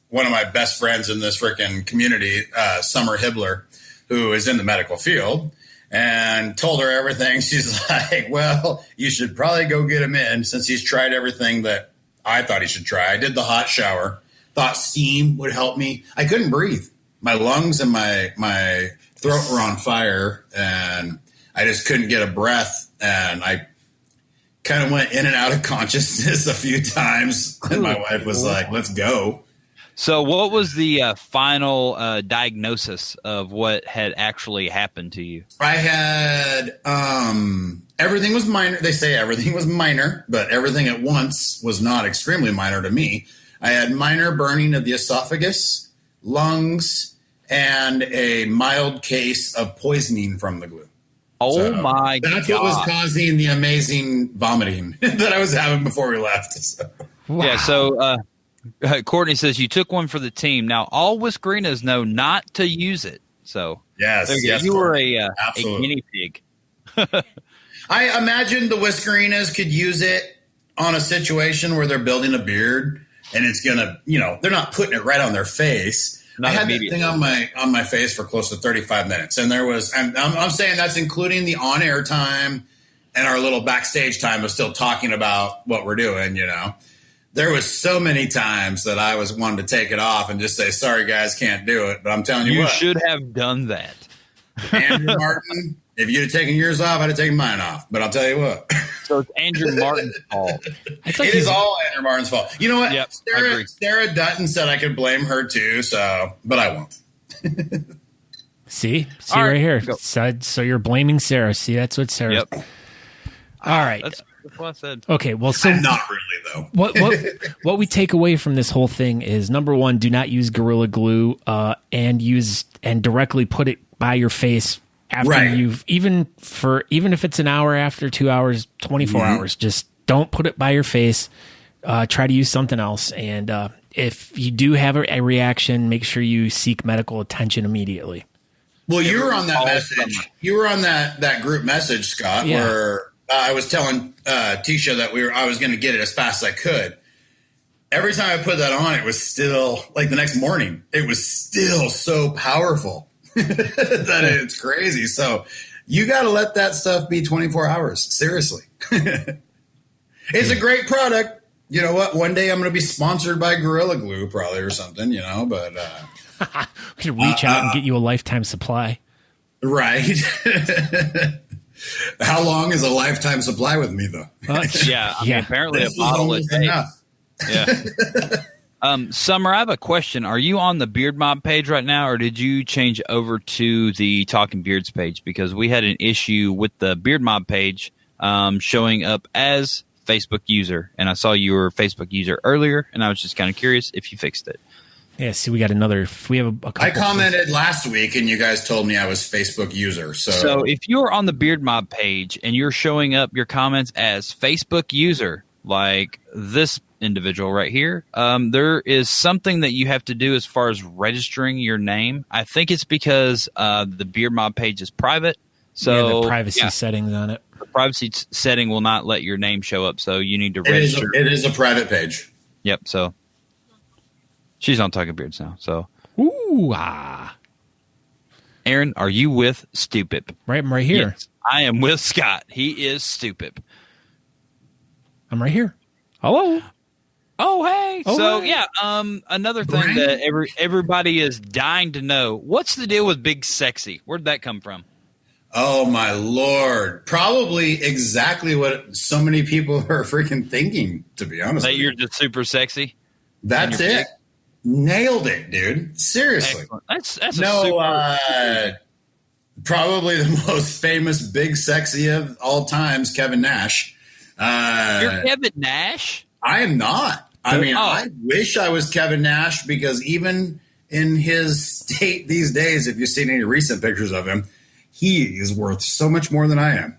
one of my best friends in this freaking community, Summer Hibbler, who is in the medical field, and told her everything. She's like, well, you should probably go get him in, since he's tried everything that I thought he should try. I did the hot shower. Thought steam would help me. I couldn't breathe. My lungs and my throat were on fire, and I just couldn't get a breath. And I kind of went in and out of consciousness a few times. And my wife was like, let's go. So what was the final diagnosis of what had actually happened to you? I had everything was minor. They say everything was minor, but everything at once was not extremely minor to me. I had minor burning of the esophagus, lungs, and a mild case of poisoning from the glue. Oh, my God. That's what was causing the amazing vomiting that I was having before we left. So. Wow. Yeah, so Courtney says you took one for the team. Now, all Whiskerinas know not to use it. So yes, you were a absolutely. guinea pig. I imagine the Whiskerinas could use it on a situation where they're building a beard and it's going to, they're not putting it right on their face. I had that thing on my face for close to 35 minutes. And there was, I'm saying that's including the on-air time and our little backstage time of still talking about what we're doing, There was so many times that I was wanting to take it off and just say, sorry, guys, can't do it. But I'm telling you what. You should have done that. Andrew Martin, if you'd have taken yours off, I'd have taken mine off. But I'll tell you what. So it's Andrew Martin's fault. It is all Andrew Martin's fault. You know what? Yep, Sarah Dutton said I could blame her too, but I won't. See All right right, here. go. So you're blaming Sarah. See, that's what Sarah. Yep. All right. That's what I said. Okay. Well, so I'm not really though. what we take away from this whole thing is, number one, do not use Gorilla Glue and directly put it by your face after you've even if it's an hour after, 2 hours, 24 hours. Just don't put it by your face. Try to use something else. And if you do have a reaction, make sure you seek medical attention immediately. Well, you were on that message. You were on that group message, Scott, where I was telling Tisha that I was going to get it as fast as I could. Every time I put that on, it was still like the next morning. It was still so powerful that it's crazy. So you got to let that stuff be 24 hours. Seriously, it's a great product. You know what? One day I'm going to be sponsored by Gorilla Glue, probably or something. But we can reach out and get you a lifetime supply. Right. How long is a lifetime supply with me, though? Yeah, I mean, apparently a bottle a day. Yeah. Summer, I have a question. Are you on the Beard Mob page right now, or did you change over to the Talking Beards page? Because we had an issue with the Beard Mob page showing up as Facebook user, and I saw you were a Facebook user earlier, and I was just kind of curious if you fixed it. Yeah, see, we have a couple. I commented last week, and you guys told me I was Facebook user. So if you're on the Beard Mob page and you're showing up your comments as Facebook user, like this individual right here, there is something that you have to do as far as registering your name. I think it's because the Beard Mob page is private. So the privacy settings on it. The privacy setting will not let your name show up, so you need to register. It is a private page. Yep, so she's on Talking Beards now. So, Aaron, are you with Stupid? Right, I'm right here. Yes, I am with Scott. He is Stupid. I'm right here. Hello. Oh, hey. So, hey. another thing that everybody is dying to know. What's the deal with Big Sexy? Where'd that come from? Oh, my Lord. Probably exactly what so many people are freaking thinking, to be honest. That you're just super sexy? That's it. Big? Nailed it, dude. Seriously. Excellent. That's probably the most famous big sexy of all times, Kevin Nash. You're Kevin Nash? I am not. I wish I was Kevin Nash, because even in his state these days, if you've seen any recent pictures of him, he is worth so much more than I am.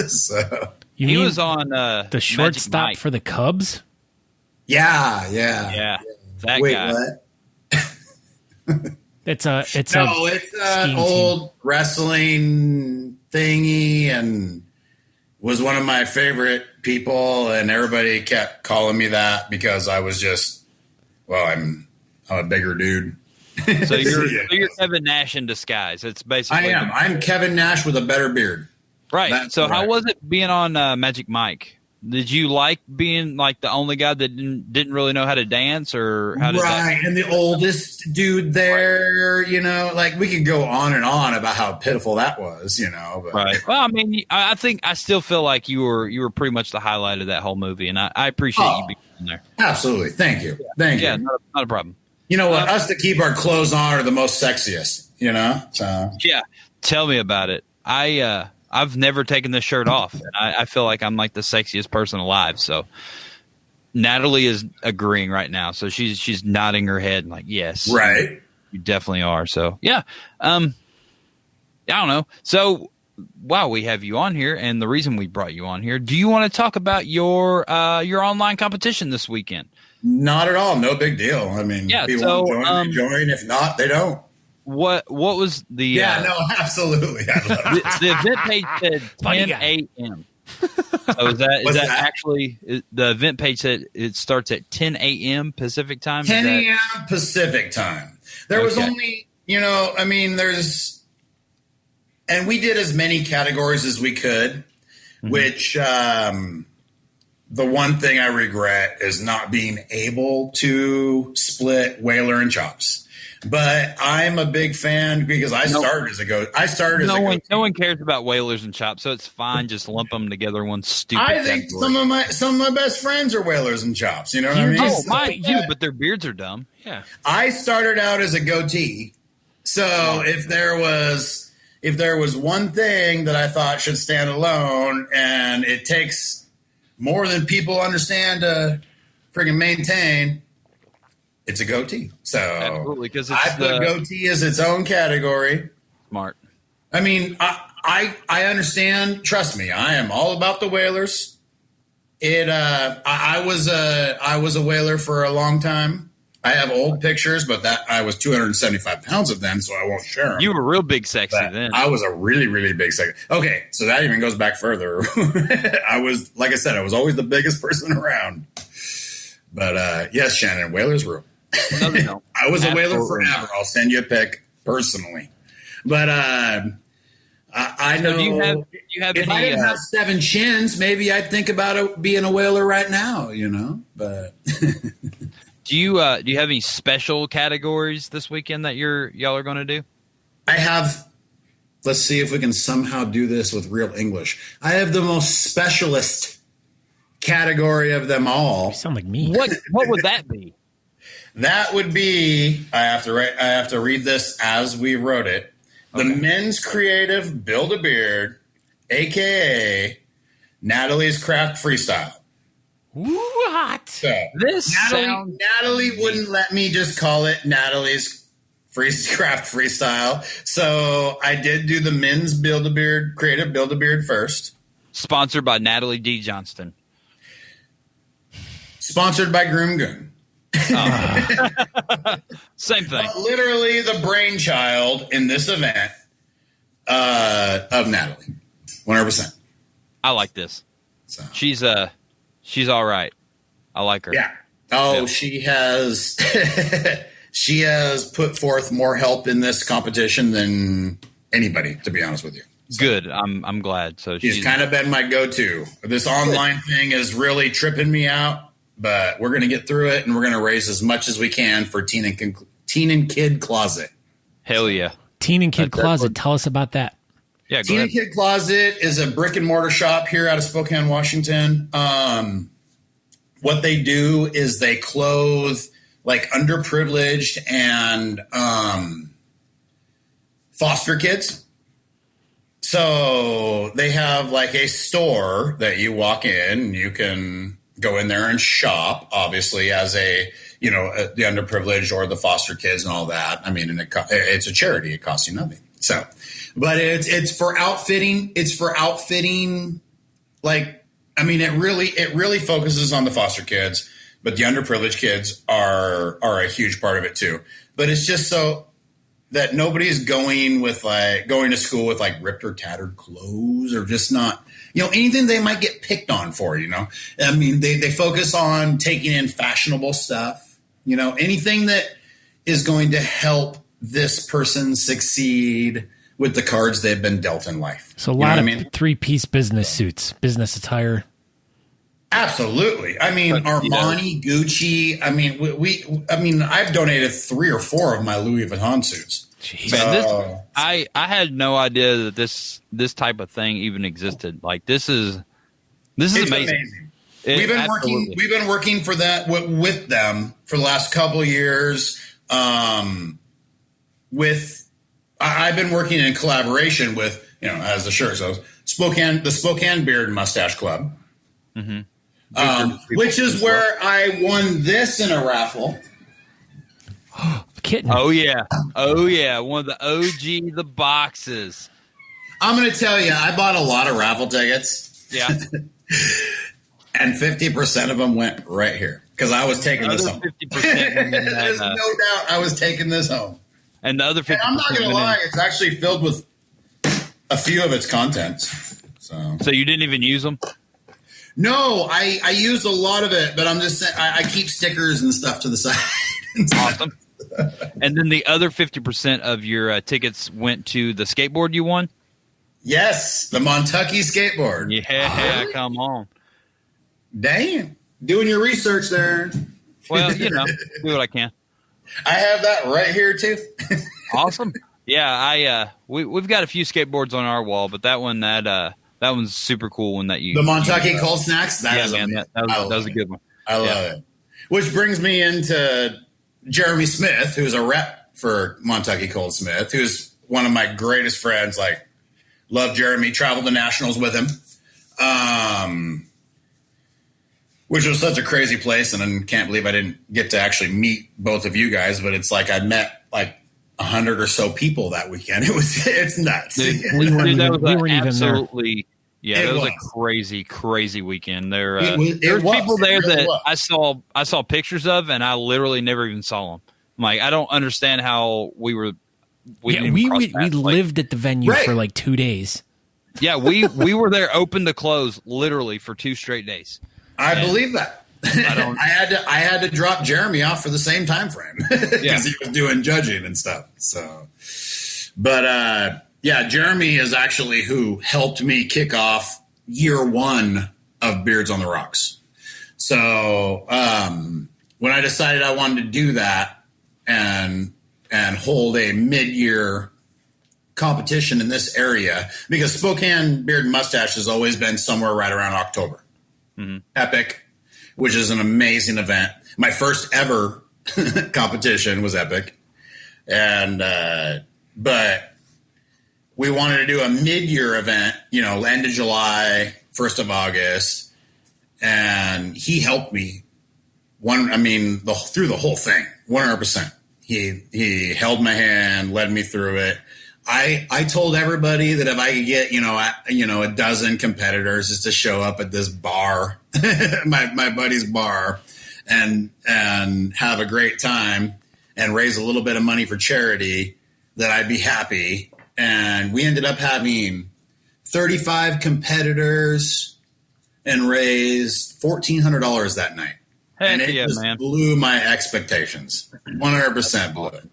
So he was on the shortstop for the Cubs. Yeah. That Wait, guy. what? It's an old wrestling thingy, and was one of my favorite people, and everybody kept calling me that because I was just, I'm a bigger dude. So you're Kevin Nash in disguise. It's basically I am. I'm Kevin Nash with a better beard. Right. So how was it being on Magic Mike? Did you like being like the only guy that didn't really know how to dance, or how did Right, and the oldest dude there, like we could go on and on about how pitiful that was, But. Right. Well, I mean, I think I still feel like you were pretty much the highlight of that whole movie, and I appreciate you being there. Absolutely, thank you, thank you. Yeah, not a problem. You know what? Us that keep our clothes on are the most sexiest, So Yeah, tell me about it. I've never taken this shirt off. And I feel like I'm like the sexiest person alive. So Natalie is agreeing right now. So she's nodding her head and like, yes, right. You definitely are. So yeah. I don't know. So while we have you on here, and the reason we brought you on here, do you want to talk about your online competition this weekend? Not at all. No big deal. I mean, people join, join. If not, they don't. What was the? Yeah, no, absolutely. I love it. The event page said 10 a.m. So is that actually the event page said it starts at 10 a.m. Pacific time? 10 a.m. Pacific time. There was only, there's, and we did as many categories as we could, which the one thing I regret is not being able to split whaler and chops. But I'm a big fan because I started as a goat. No one cares about whalers and chops, so it's fine. Just lump them together one stupid. I think category. some of my best friends are whalers and chops. You know what I mean? But their beards are dumb. Yeah. I started out as a goatee, so if there was one thing that I thought should stand alone, and it takes more than people understand to friggin' maintain. It's a goatee. So absolutely, because I put goatee as its own category. Smart. I mean, I understand. Trust me, I am all about the whalers. I was a whaler for a long time. I have old pictures, but I was 275 pounds of them, so I won't share them. You were real big sexy then. I was a really, really big sexy. Okay, so that even goes back further. I was, like I said, I was always the biggest person around. But yes, Shannon, whalers rule. No. I was a whaler forever. I'll send you a pic personally. But I know. Do you have if any, I didn't have 7 chins, maybe I'd think about being a whaler right now. But do you have any special categories this weekend that y'all are going to do? I have. Let's see if we can somehow do this with real English. I have the most specialist category of them all. You sound like me. What would that be? That would be, I have to read this as we wrote it. The Men's Creative Build-A-Beard, a.k.a. Natalie's Craft Freestyle. What? So, Natalie wouldn't let me just call it Natalie's Craft Freestyle. So I did do the Men's Build-A-Beard, Creative Build-A-Beard first. Sponsored by Natalie D. Johnston. Sponsored by Groom Goon. Same thing. Literally the brainchild in this event of Natalie. 100%. I like this. So. She's all right. I like her. Yeah. Oh, yeah. She has put forth more help in this competition than anybody, to be honest with you. So. Good. I'm glad. So she's kind of been my go-to. This online thing is really tripping me out. But we're going to get through it, and we're going to raise as much as we can for Teen and Kid Closet. Hell yeah. Teen and Kid Closet. Tell us about that. Yeah, Teen and Kid Closet is a brick-and-mortar shop here out of Spokane, Washington. What they do is they clothe, like, underprivileged and foster kids. So they have, like, a store that you walk in, and you can go in there and shop, obviously, as the underprivileged or the foster kids and all that. I mean, and it's a charity. It costs you nothing. So, but it's for outfitting. It's for outfitting. Like, I mean, it really focuses on the foster kids, but the underprivileged kids are a huge part of it too. But it's just so that nobody's going to school with like ripped or tattered clothes or just not. Anything they might get picked on for, I mean, they focus on taking in fashionable stuff, anything that is going to help this person succeed with the cards they've been dealt in life. So a lot of 3-piece business suits, business attire. Absolutely. I mean, Armani, Gucci. I mean, I've donated 3 or 4 of my Louis Vuitton suits. Jeez. Man, I had no idea that this type of thing even existed. Like this is amazing. We've been working for that with them for the last couple of years. I've been working in collaboration with, as the shirt goes, the Spokane Beard and Mustache Club, which is where I won this in a raffle. Kitten. Oh yeah, one of the OG the boxes. I'm going to tell you, I bought a lot of raffle tickets. Yeah. And 50% of them went right here because I was taking this home. 50% There's no doubt I was taking this home. And the other 50%. And I'm not going to lie, it's actually filled with a few of its contents. So you didn't even use them? No, I used a lot of it, but I'm just saying I keep stickers and stuff to the side. Awesome. And then the other 50% of your tickets went to the skateboard you won? Yes, the Montucky skateboard. Yeah, come on. Damn. Doing your research there. Well, do what I can. I have that right here, too. Awesome. Yeah, we've got a few skateboards on our wall, but that one's super cool one that you... The Montucky Cold Snacks? That was a good one. I love it. Which brings me into Jeremy Smith, who's a rep for Montucky Cold Smith, who's one of my greatest friends. Like, love Jeremy. Traveled to nationals with him. Which was such a crazy place, and I can't believe I didn't get to actually meet both of you guys. But it's like I met like 100 or so people that weekend. It's nuts. Dude, we weren't even there. Yeah, it was a crazy, crazy weekend. There was people there really that was. I saw pictures of, and I literally never even saw them. I'm like, I don't understand how we lived at the venue for like 2 days. Yeah, we were there open to close literally for 2 straight days. I believe that. I had to drop Jeremy off for the same time frame because he was doing judging and stuff. So, but Jeremy is actually who helped me kick off year 1 of Beards on the Rocks. So when I decided I wanted to do that and hold a mid-year competition in this area, because Spokane Beard and Mustache has always been somewhere right around October. Mm-hmm. Epic, which is an amazing event. My first ever competition was Epic. And but we wanted to do a mid-year event, end of July, 1st of August. And he helped me through the whole thing, 100%. He held my hand, led me through it. I told everybody that if I could get, a dozen competitors just to show up at this bar, my buddy's bar, and have a great time and raise a little bit of money for charity, that I'd be happy. And we ended up having 35 competitors and raised $1,400 that night. Heck and it just blew my expectations. 100% blew it.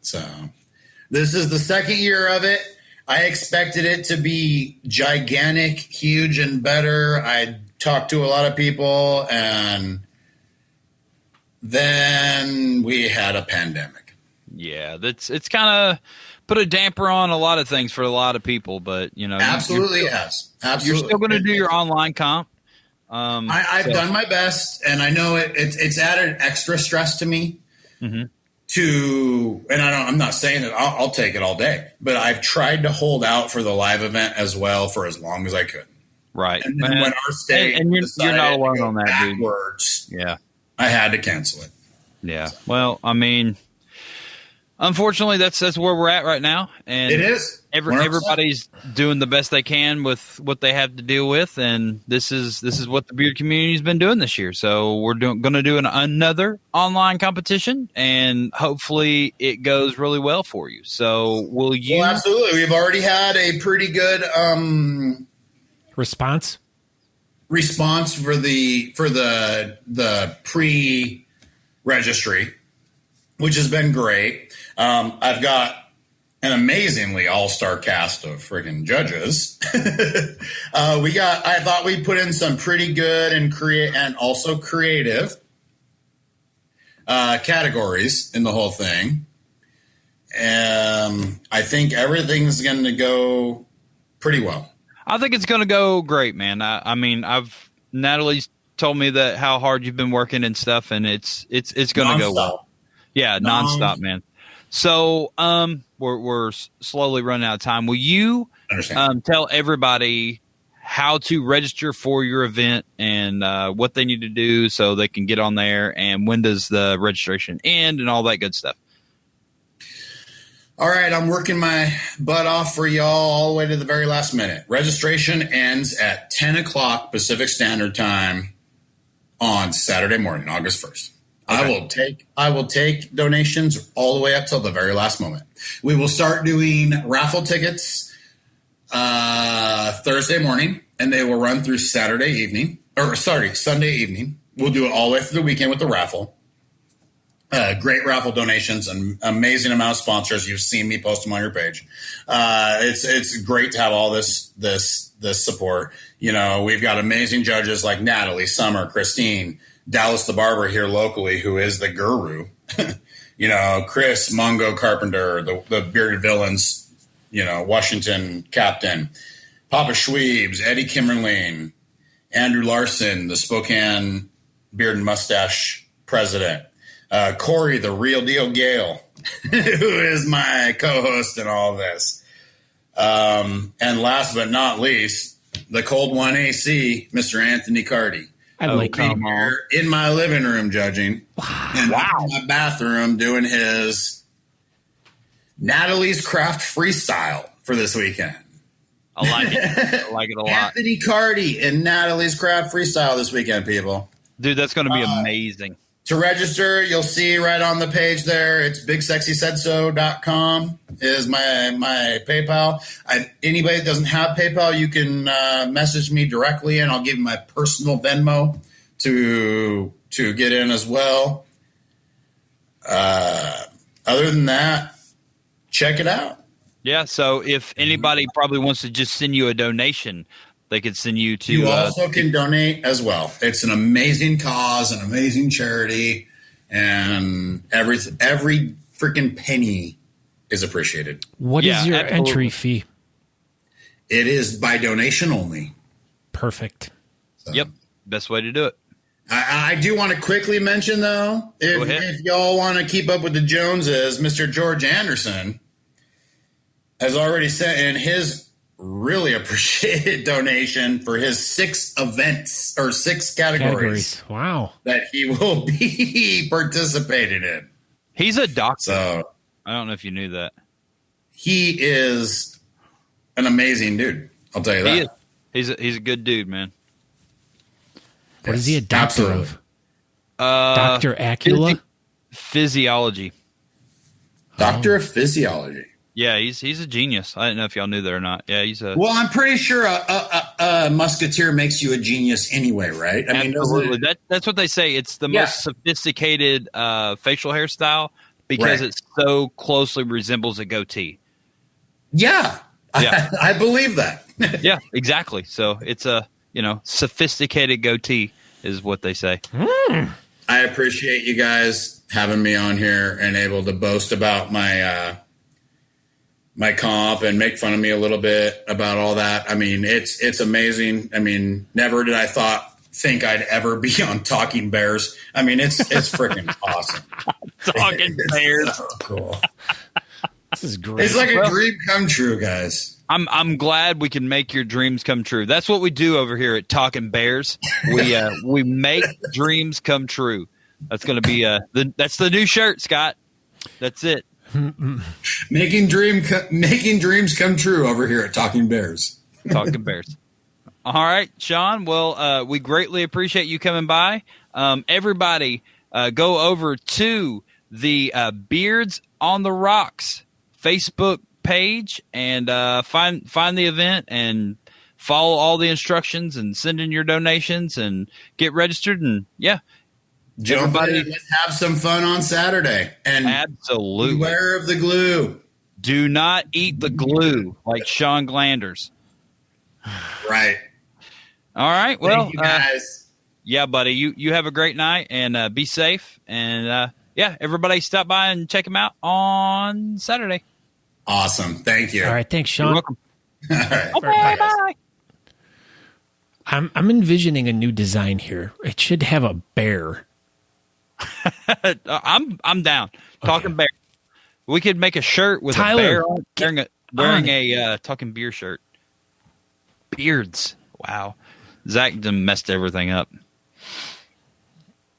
So... this is the second year of it. I expected it to be gigantic, huge, and better. I talked to a lot of people, and then we had a pandemic. Yeah, it's kind of put a damper on a lot of things for a lot of people, but absolutely has. Absolutely, you're still going to do your online comp. I've done my best, and I know it's added extra stress to me. Mm-hmm. And I'm not saying that I'll take it all day, but I've tried to hold out for the live event as well for as long as I could. Right. And then when our state and you're not alone on that, backwards, dude. Yeah. I had to cancel it. Yeah. So. Well, unfortunately, that's where we're at right now, and it is. Everybody's doing the best they can with what they have to deal with, and this is what the beard community's been doing this year. So we're going to do another online competition, and hopefully it goes really well for you. So will you? Well, absolutely. We've already had a pretty good response for the pre-registry, which has been great. I've got an amazingly all-star cast of friggin' judges. I thought we'd put in some pretty good and also creative categories in the whole thing. I think everything's going to go pretty well. I think it's going to go great, man. I mean, Natalie's told me that how hard you've been working and stuff, and it's going to go well. Yeah, nonstop, man. So, we're slowly running out of time. Will you tell everybody how to register for your event and what they need to do so they can get on there, and when does the registration end and all that good stuff? All right, I'm working my butt off for y'all all the way to the very last minute. Registration ends at 10 o'clock Pacific Standard Time on Saturday morning, August 1st. Okay. I will take donations all the way up till the very last moment. We will start doing raffle tickets Thursday morning, and they will run through Sunday evening. We'll do it all the way through the weekend with the raffle. Great raffle donations and amazing amount of sponsors. You've seen me post them on your page. It's great to have all this support. You know, we've got amazing judges like Natalie, Summer, Christine, Dallas the Barber here locally, who is the guru. You know, Chris Mongo Carpenter, the bearded villains, you know, Washington captain, Papa Schweebs, Eddie Kimmerling, Andrew Larson, the Spokane beard and mustache president. Corey, the real deal Gale, who is my co-host in all this. And last but not least, the Cold One AC, Mr. Anthony Cardi. I like him here in my living room judging. And in my bathroom doing his Natalie's Craft freestyle for this weekend. I like it. I like it a lot. Anthony Cardi and Natalie's Craft freestyle this weekend, people. Dude, that's going to be amazing. To register, you'll see right on the page there. It's bigsexysaidso.com is my PayPal. Anybody that doesn't have PayPal, you can message me directly, and I'll give you my personal Venmo to get in as well. Other than that, check it out. Yeah, so if anybody probably wants to just send you a donation, they could send you to... You also can donate as well. It's an amazing cause, an amazing charity, and every freaking penny is appreciated. What is your entry fee? It is by donation only. Perfect. So. Yep, best way to do it. I do want to quickly mention, though, if y'all want to keep up with the Joneses, Mr. George Anderson has already sent in his really appreciated donation for his 6 events or 6 categories. Wow. That he will be participating in. He's a doctor. So I don't know if you knew that. He is an amazing dude. I'll tell you that. He's a good dude, man. What is he a doctor of? Dr. Acula? Physiology. Doctor of physiology. Yeah, he's a genius. I didn't know if y'all knew that or not. Yeah, he's a... Well, I'm pretty sure a musketeer makes you a genius anyway, right? I mean, that's what they say. It's the most sophisticated facial hairstyle because it so closely resembles a goatee. Yeah. I believe that. Yeah, exactly. So it's a sophisticated goatee is what they say. I appreciate you guys having me on here and able to boast about my comp and make fun of me a little bit about all that. I mean, it's amazing. I mean, never did I think I'd ever be on Talking Bears. I mean, it's freaking awesome. Talking Bears. So cool. This is great. It's like a dream come true, guys. I'm glad we can make your dreams come true. That's what we do over here at Talking Bears. We make dreams come true. That's going to be that's the new shirt, Scott. That's it. Making dreams come true over here at Talking Bears. Talking Bears. All right, Shawn. Well, we greatly appreciate you coming by. Everybody, go over to the Beards on the Rocks Facebook page and find the event and follow all the instructions and send in your donations and get registered and Everybody, let's have some fun on Saturday. And absolutely beware of the glue. Do not eat the glue like Shawn Glander's. Right. All right. Well, Thank you guys. yeah, buddy. You have a great night and be safe. And yeah, everybody stop by and check him out on Saturday. Awesome. Thank you. All right, thanks, Sean. You're welcome. All right. Okay, bye. I'm envisioning a new design here. It should have a bear. I'm down. Talking bear. We could make a shirt with Tyler, a bear on, wearing a Talking Beer shirt. Beards. Wow. Zach done messed everything up.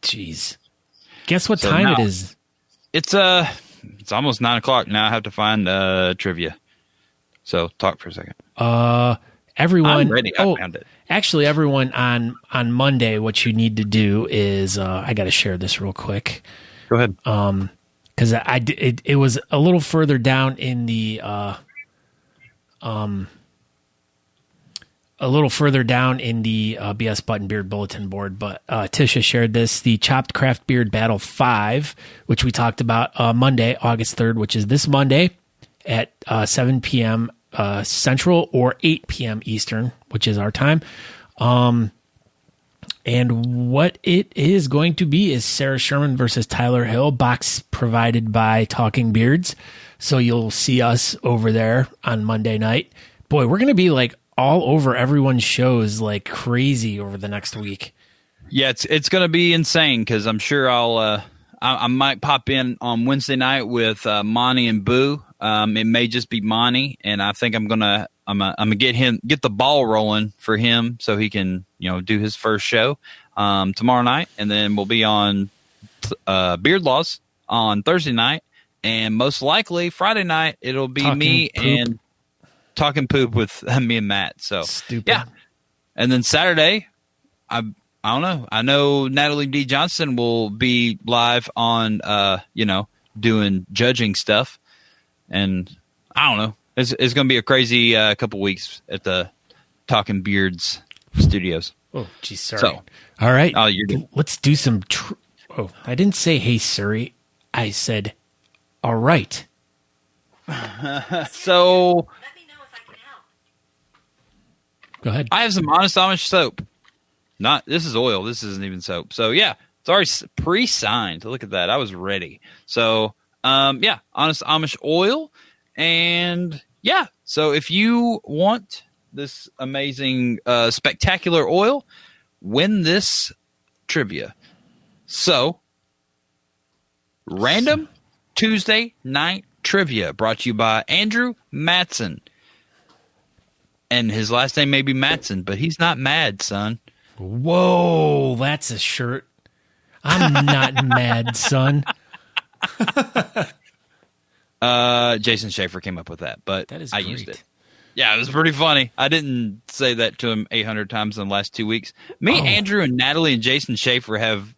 Jeez. Guess what So time now- it is? It's almost 9:00 now. I have to find trivia. So talk for a second. Everyone. I'm ready. I found it. Actually, everyone on Monday, what you need to do is I got to share this real quick. Go ahead. Because it was a little further down in the BS Button Beard Bulletin Board, but Tisha shared this, the Chopped Craft Beard Battle 5, which we talked about Monday, August 3rd, which is this Monday at 7 p.m. Central or 8 p.m. Eastern, which is our time. And what it is going to be is Sarah Sherman versus Tyler Hill, box provided by Talking Beards. So you'll see us over there on Monday night. Boy, we're going to be like all over everyone's shows like crazy over the next week. Yeah, it's going to be insane because I'm sure I might pop in on Wednesday night with Monty and Boo. It may just be Monty, and I think I'm gonna get the ball rolling for him so he can do his first show tomorrow night, and then we'll be on Beard Laws on Thursday night, and most likely Friday night it'll be Talking me poop. and Talking Poop with me and Matt. So Stupid. yeah, and then Saturday I don't know. I know Natalie D. Johnson will be live on doing judging stuff. And I don't know. It's going to be a crazy couple weeks at the Talking Beards studios. Oh, geez, sorry. So, all right. oh, you're good. Let's do some. I didn't say, hey, Siri. I said, all right. So Let me know if I can help. Go ahead. I have some Honest Amish soap. This is oil. This isn't even soap. So yeah, it's already pre-signed. Look at that. I was ready. So yeah, Honest Amish oil. And yeah, so if you want this amazing, spectacular oil, win this trivia. So, random Tuesday night trivia brought to you by Andrew Matson. And his last name may be Matson, but he's not mad, son. Whoa, that's a shirt. I'm not mad, son. Jason Schaefer came up with that, but That is I great. used it. Yeah, it was pretty funny. I didn't say that to him 800 times in the last 2 weeks. Me, Andrew, and Natalie and Jason Schaefer have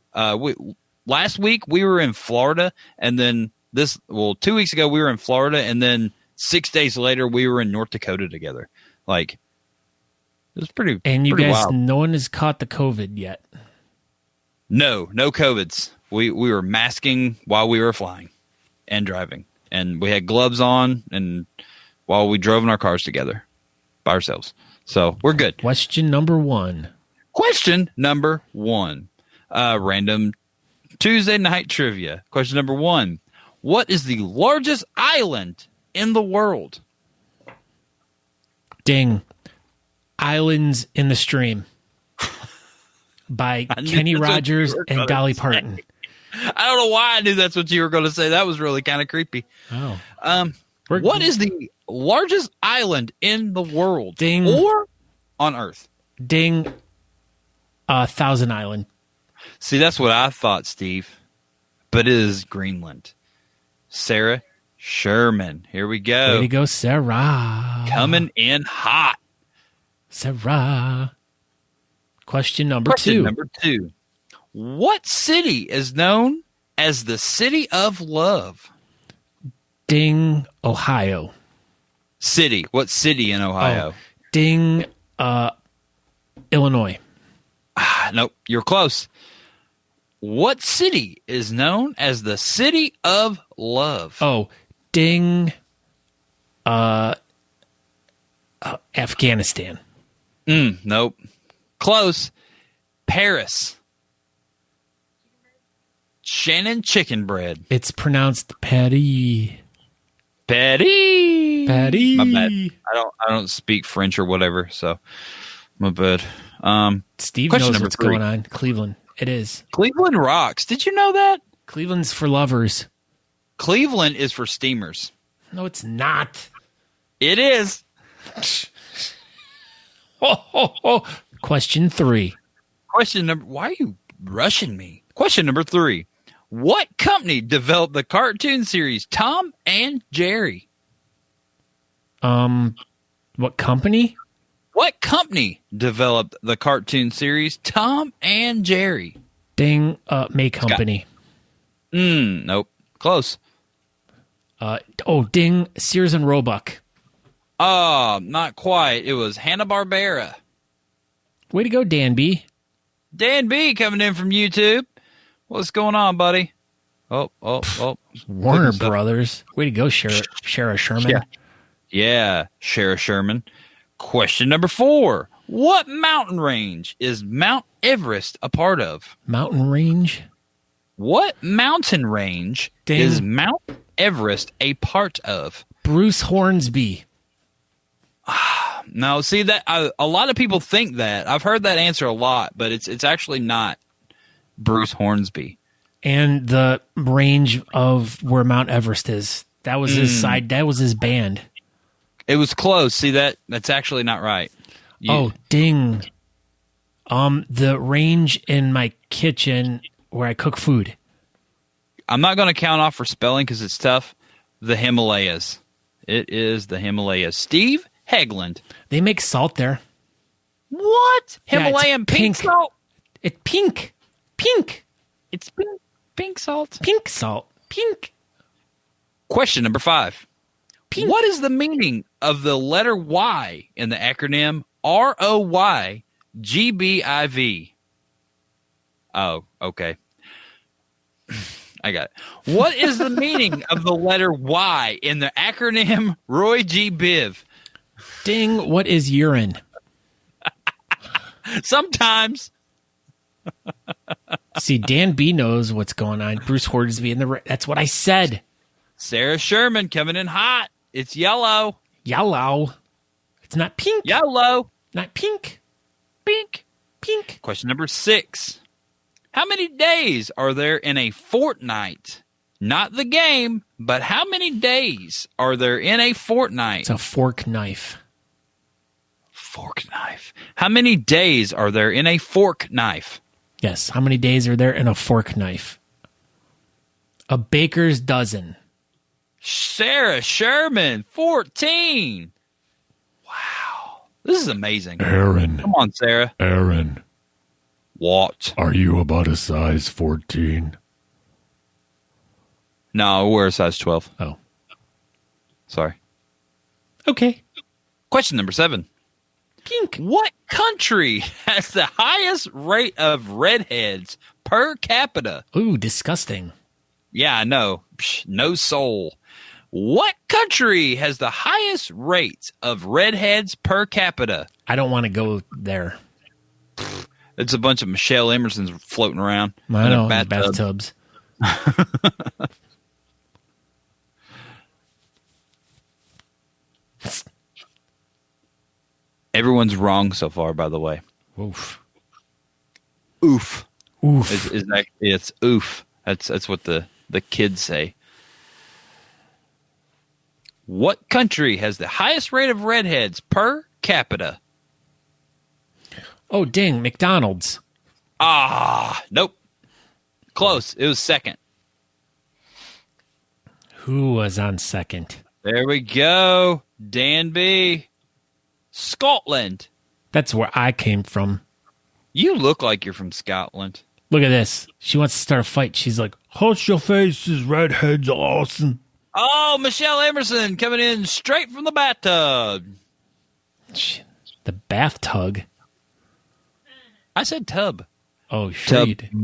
last week we were in Florida, and then 2 weeks ago we were in Florida, and then 6 days later we were in North Dakota together. Like, it was pretty. And you pretty guys, wild. no one has caught the COVID yet. No COVIDs. We were masking while we were flying and driving, and we had gloves on, and while we drove in our cars together by ourselves. So we're good. Question number one. Question number one. Random Tuesday night trivia. Question number one. What is the largest island in the world? Ding. Islands in the Stream by I knew Kenny that's what you Rogers were and gonna Dolly say. Parton. I don't know why I knew that's what you were going to say. That was really kind of creepy. Oh. What is the largest island in the world? Ding. Or on Earth? Ding. Thousand Island. See, that's what I thought, Steve. But it is Greenland. Sarah Sherman. Here we Way go. to go, Sarah. Coming in hot. Sarah. Question number Question two. number two. What city is known as the City of Love? Ding, Ohio. City. What city in Ohio? Oh, ding, Illinois. Nope, you're close. What city is known as the City of Love? Oh, ding, Afghanistan. Nope. Close. Paris. Shannon chicken bread. It's pronounced patty. Patty. Patty. My bad. I don't speak French or whatever, so my bad. Steve question knows number what's 3. going on. Cleveland. It is. Cleveland rocks. Did you know that? Cleveland's for lovers. Cleveland is for steamers. No, it's not. It is. Question 3. Why are you rushing me? Question number 3. What company developed the cartoon series Tom and Jerry? What company? What company developed the cartoon series Tom and Jerry? Ding, May Company. Nope. Close. Ding, Sears and Roebuck. Oh, not quite. It was Hanna-Barbera. Way to go, Dan B. Dan B coming in from YouTube. What's going on, buddy? Oh. Warner Brothers. Way to go, Shara Sherman. Yeah, Shara Sherman. Question number 4. What mountain range is Mount Everest a part of? Mountain range? What mountain range is Mount Everest a part of? Bruce Hornsby. No, see that a lot of people think that. I've heard that answer a lot, but it's actually not Bruce Hornsby. And the range of where Mount Everest is. That was his side. That was his band. It was close. See that's actually not right. Ding. The range in my kitchen where I cook food. I'm not going to count off for spelling because it's tough. The Himalayas. It is the Himalayas. Steve Hegland. They make salt there. What? Yeah, Himalayan pink salt? It's pink. Pink. It's pink salt. Pink salt. Pink. Question number 5. Pink. What is the meaning of the letter Y in the acronym ROYGBIV? Oh, okay. I got it. What is the meaning of the letter Y in the acronym Roy G. Biv? Ding, what is urine? Sometimes. See, Dan B knows what's going on. Bruce Hornsby that's what I said. Sarah Sherman coming in hot. It's yellow. Yellow. It's not pink. Yellow. Not pink. Pink. Pink. Question number 6. How many days are there in a fortnight? Not the game, but how many days are there in a fortnight? It's a fork knife. Fork knife. How many days are there in a fork knife? Yes. How many days are there in a fork knife? A baker's dozen. Sarah Sherman, 14. Wow. This is amazing. Aaron. Come on, Sarah. Aaron. What? Are you about a size 14? No, we're a size 12. Oh. Sorry. Okay. Question number 7. Pink. What country has the highest rate of redheads per capita? Ooh, disgusting. Yeah, I know. Psh, no soul. What country has the highest rate of redheads per capita? I don't want to go there. It's a bunch of Michelle Emersons floating around. I know, in a in bathtubs. Everyone's wrong so far, by the way. Oof. Oof. Oof. It's oof. That's what the kids say. What country has the highest rate of redheads per capita? Oh, ding. McDonald's. Nope. Close. It was second. Who was on second? There we go. Dan B. Scotland. That's where I came from. You look like you're from Scotland. Look at this. She wants to start a fight. She's like, hush your faces, redheads awesome. Oh, Michelle Emerson coming in straight from the bathtub. The bathtub. I said tub. Oh, sure you did.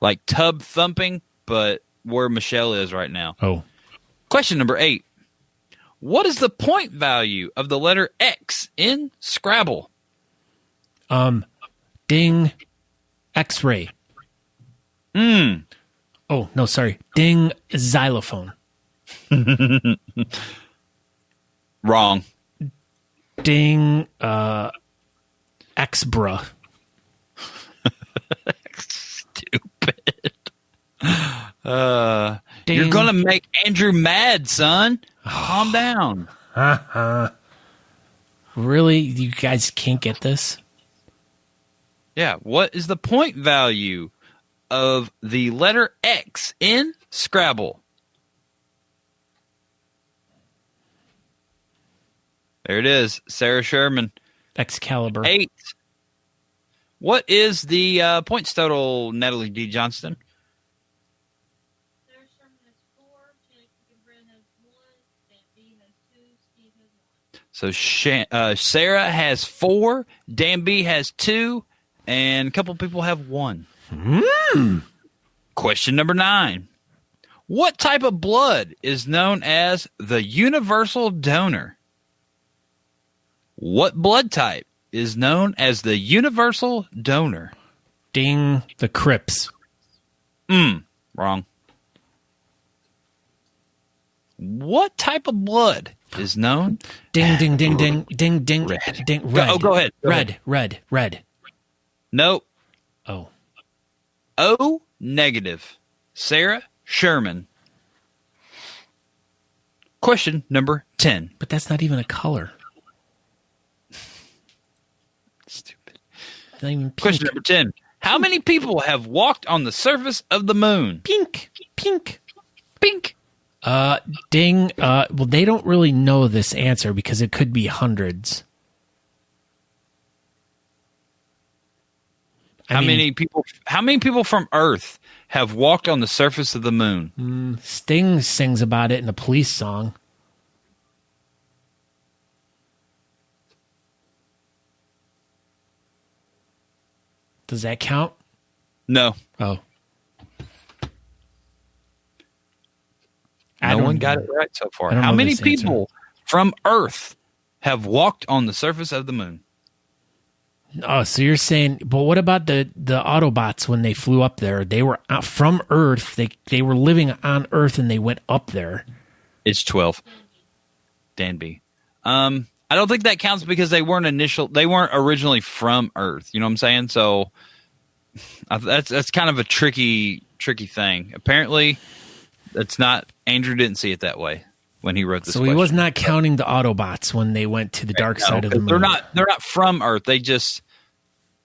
Like tub thumping, but where Michelle is right now. Oh. Question number 8. What is the point value of the letter X in Scrabble? Ding. X-ray. Oh, no, sorry. Ding. Xylophone. Wrong. Ding. X-bra. Stupid. Ding. You're going to make Andrew mad, son. Calm down. Really? You guys can't get this? Yeah. What is the point value of the letter X in Scrabble? There it is. Sarah Sherman. Excalibur. 8. What is the points total, Natalie D. Johnston? Sarah Sherman has 4, Janet Brand has 1, Dan B has 2, Steve has 1. So Sarah has 4, Dan B has 2, and a couple people have 1. Question number 9. What type of blood is known as the universal donor? What blood type is known as the universal donor? Ding. The Crips. Wrong. What type of blood is known? Ding, ding, ding, ding, ding, ding, Red. ding. Red. Go ahead. Go Red, ahead. red. Nope. Oh. O negative. Sarah Sherman. Question number 10. But that's not even a color. Stupid. Not even pink. Question number 10. How many people have walked on the surface of the moon? Pink. Pink. Ding. Well, they don't really know this answer because it could be hundreds. How many people from Earth have walked on the surface of the moon? Sting sings about it in a Police song. Does that count? No. Oh. No one got it right so far. How many people from Earth have walked on the surface of the moon? Oh, so you're saying, but what about the Autobots when they flew up there? They were from Earth. They were living on Earth and they went up there. It's 12. Danby. I don't think that counts because they weren't originally from Earth. You know what I'm saying? So that's kind of a tricky thing. Apparently, that's not. Andrew didn't see it that way when he wrote this. So question. he was not counting the Autobots when they went to the dark side of the moon. They're not from Earth. They just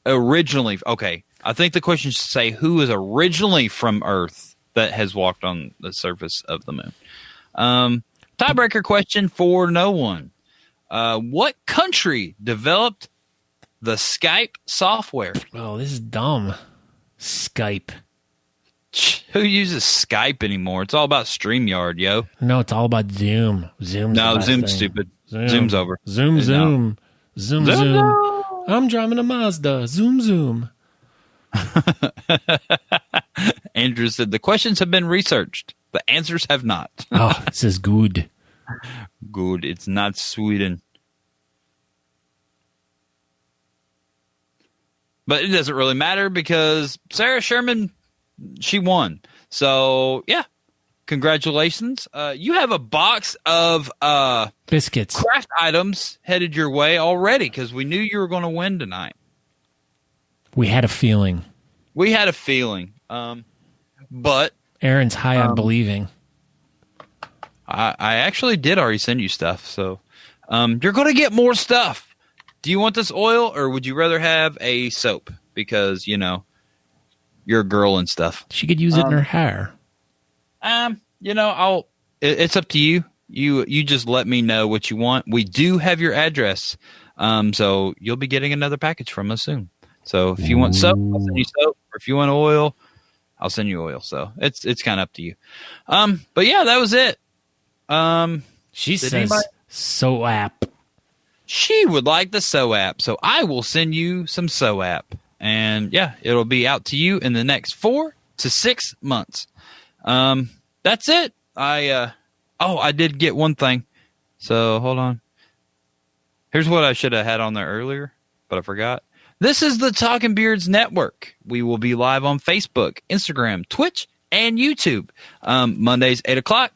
originally. Okay, I think the question should say who is originally from Earth that has walked on the surface of the moon. Tiebreaker question for no one. What country developed the Skype software? Oh, this is dumb. Skype. Who uses Skype anymore? It's all about StreamYard, yo. No, it's all about Zoom. Zoom's stupid. Zoom's over. Zoom. I'm driving a Mazda. Zoom. Andrew said the questions have been researched. The answers have not. Oh, this is good. Good. It's not Sweden. But it doesn't really matter because Sarah Sherman, she won. So, yeah. Congratulations. You have a box of biscuits, craft items headed your way already because we knew you were going to win tonight. We had a feeling. But Aaron's high on believing. I actually did already send you stuff. So you're going to get more stuff. Do you want this oil or would you rather have a soap? Because, you know, you're a girl and stuff. She could use it in her hair. It's up to you. You just let me know what you want. We do have your address. So you'll be getting another package from us soon. So if you want soap, I'll send you soap. Or if you want oil, I'll send you oil. So it's kind of up to you. But yeah, that was it. She says so app. She would like the So app. So I will send you some So app. And yeah, it'll be out to you in the next 4 to 6 months. That's it. I did get one thing. So hold on. Here's what I should have had on there earlier, but I forgot. This is the Talking Beards Network. We will be live on Facebook, Instagram, Twitch, and YouTube. Mondays, 8 o'clock,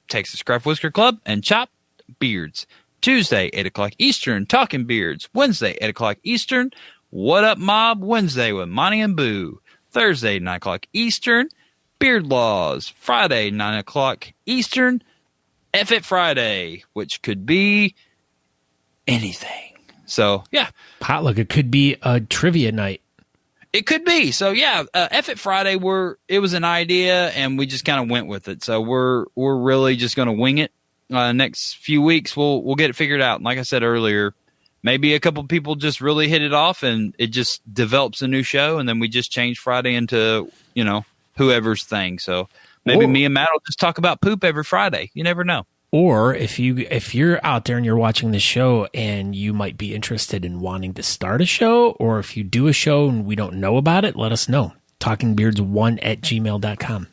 Texas Craft Whisker Club and Chop Beards. Tuesday, 8 o'clock Eastern, Talking Beards. Wednesday, 8 o'clock Eastern, What Up Mob Wednesday with Monty and Boo. Thursday, 9 o'clock Eastern, Beard Laws. Friday, 9 o'clock Eastern, F It Friday, which could be anything. So, yeah. Potluck. It could be a trivia night. It could be. So, yeah, F It Friday, it was an idea, and we just kind of went with it. So, we're really just going to wing it. Next few weeks, we'll get it figured out. And like I said earlier, maybe a couple people just really hit it off, and it just develops a new show, and then we just change Friday into, whoever's thing. So, maybe me and Matt will just talk about poop every Friday. You never know. Or if you're out there and you're watching the show and you might be interested in wanting to start a show, or if you do a show and we don't know about it, let us know. talkingbeards1@gmail.com.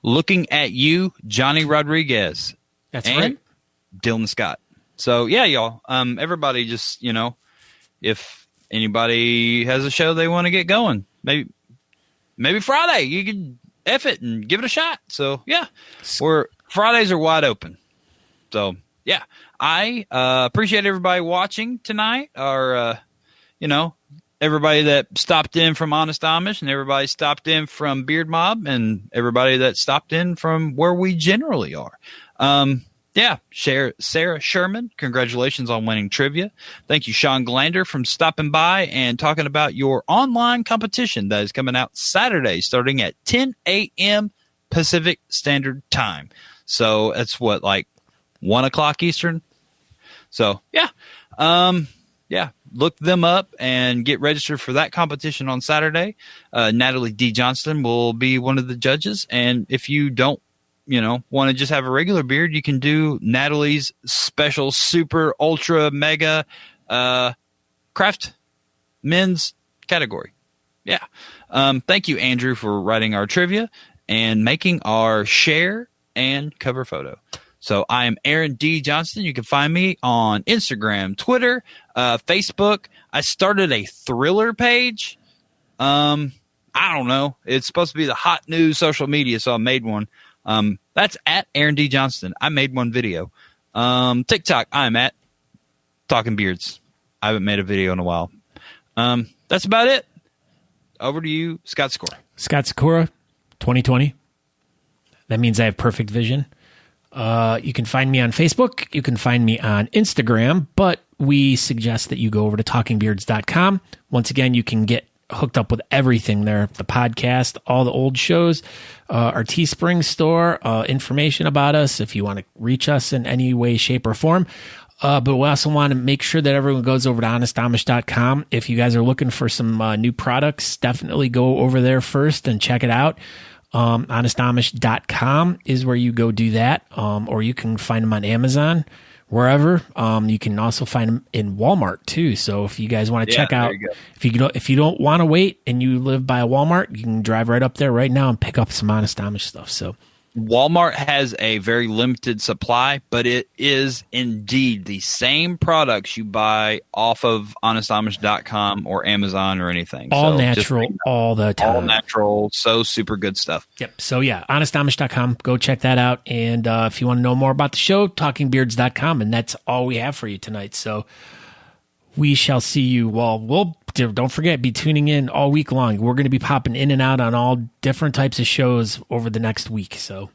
Looking at you, Johnny Rodriguez. That's and right. Dylan Scott. So, yeah, y'all. Everybody just, if anybody has a show they want to get going, maybe Friday, you can F it and give it a shot. So, yeah, Fridays are wide open. So, yeah, I appreciate everybody watching tonight, or, everybody that stopped in from Honest Amish, and everybody stopped in from Beard Mob, and everybody that stopped in from where we generally are. Sarah Sherman, congratulations on winning trivia. Thank you, Shawn Glander, from stopping by and talking about your online competition that is coming out Saturday, starting at 10 a.m. Pacific Standard Time. So that's what, like 1 o'clock Eastern. So look them up and get registered for that competition on Saturday. Natalie D. Johnston will be one of the judges. And if you don't, want to just have a regular beard, you can do Natalie's special super ultra mega craft men's category. Yeah. Thank you, Andrew, for writing our trivia and making our share and cover photo. So I am Aaron D. Johnston. You can find me on Instagram, Twitter, Facebook. I started a thriller page. I don't know. It's supposed to be the hot news social media, so I made one. That's at Aaron D. Johnston. I made one video. TikTok, I'm at Talking Beards. I haven't made a video in a while. That's about it. Over to you, Scott Sikora. Scott Sikora, 2020. That means I have perfect vision. You can find me on Facebook. You can find me on Instagram, but we suggest that you go over to talkingbeards.com. Once again, you can get hooked up with everything there, the podcast, all the old shows, our Teespring store, information about us if you want to reach us in any way, shape, or form. But we also want to make sure that everyone goes over to honestamish.com. If you guys are looking for some new products, definitely go over there first and check it out. Honestamish.com is where you go do that. Or you can find them on Amazon, wherever. You can also find them in Walmart too. So if you guys want to check out, if you don't want to wait and you live by a Walmart, you can drive right up there right now and pick up some Honest Amish stuff. So Walmart has a very limited supply, but it is indeed the same products you buy off of honestamish.com or Amazon or anything. All natural, all the time. All natural, so super good stuff. Yep. So yeah, honestamish.com. Go check that out. And if you want to know more about the show, talkingbeards.com. And that's all we have for you tonight. So we shall see you. Well, don't forget, be tuning in all week long. We're going to be popping in and out on all different types of shows over the next week. So,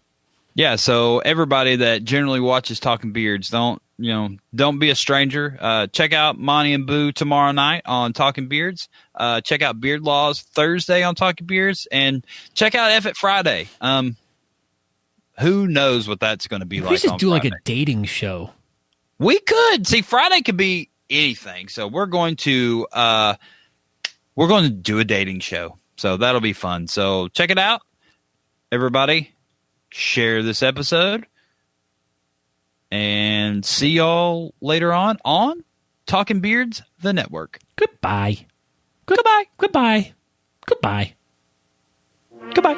yeah. So everybody that generally watches Talking Beards, don't be a stranger. Check out Monty and Boo tomorrow night on Talking Beards. Check out Beard Laws Thursday on Talking Beards, and check out F It Friday. Who knows what that's going to be like? We should do Friday. like a dating show. We could see Friday could be anything. So we're going to do a dating show. So that'll be fun. So check it out. Everybody, share this episode. And see y'all later on Talking Beards, the network. Goodbye. Goodbye. Goodbye. Goodbye. Goodbye.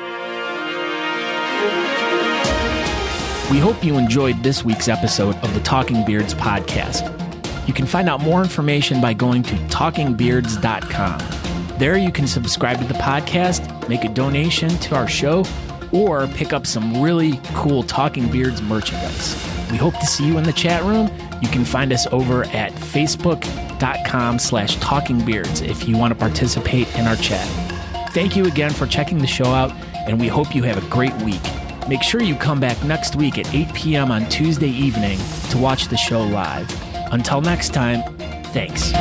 We hope you enjoyed this week's episode of the Talking Beards podcast. You can find out more information by going to talkingbeards.com. There you can subscribe to the podcast, make a donation to our show, or pick up some really cool Talking Beards merchandise. We hope to see you in the chat room. You can find us over at facebook.com/talkingbeards if you want to participate in our chat. Thank you again for checking the show out, and we hope you have a great week. Make sure you come back next week at 8 p.m. on Tuesday evening to watch the show live. Until next time, thanks.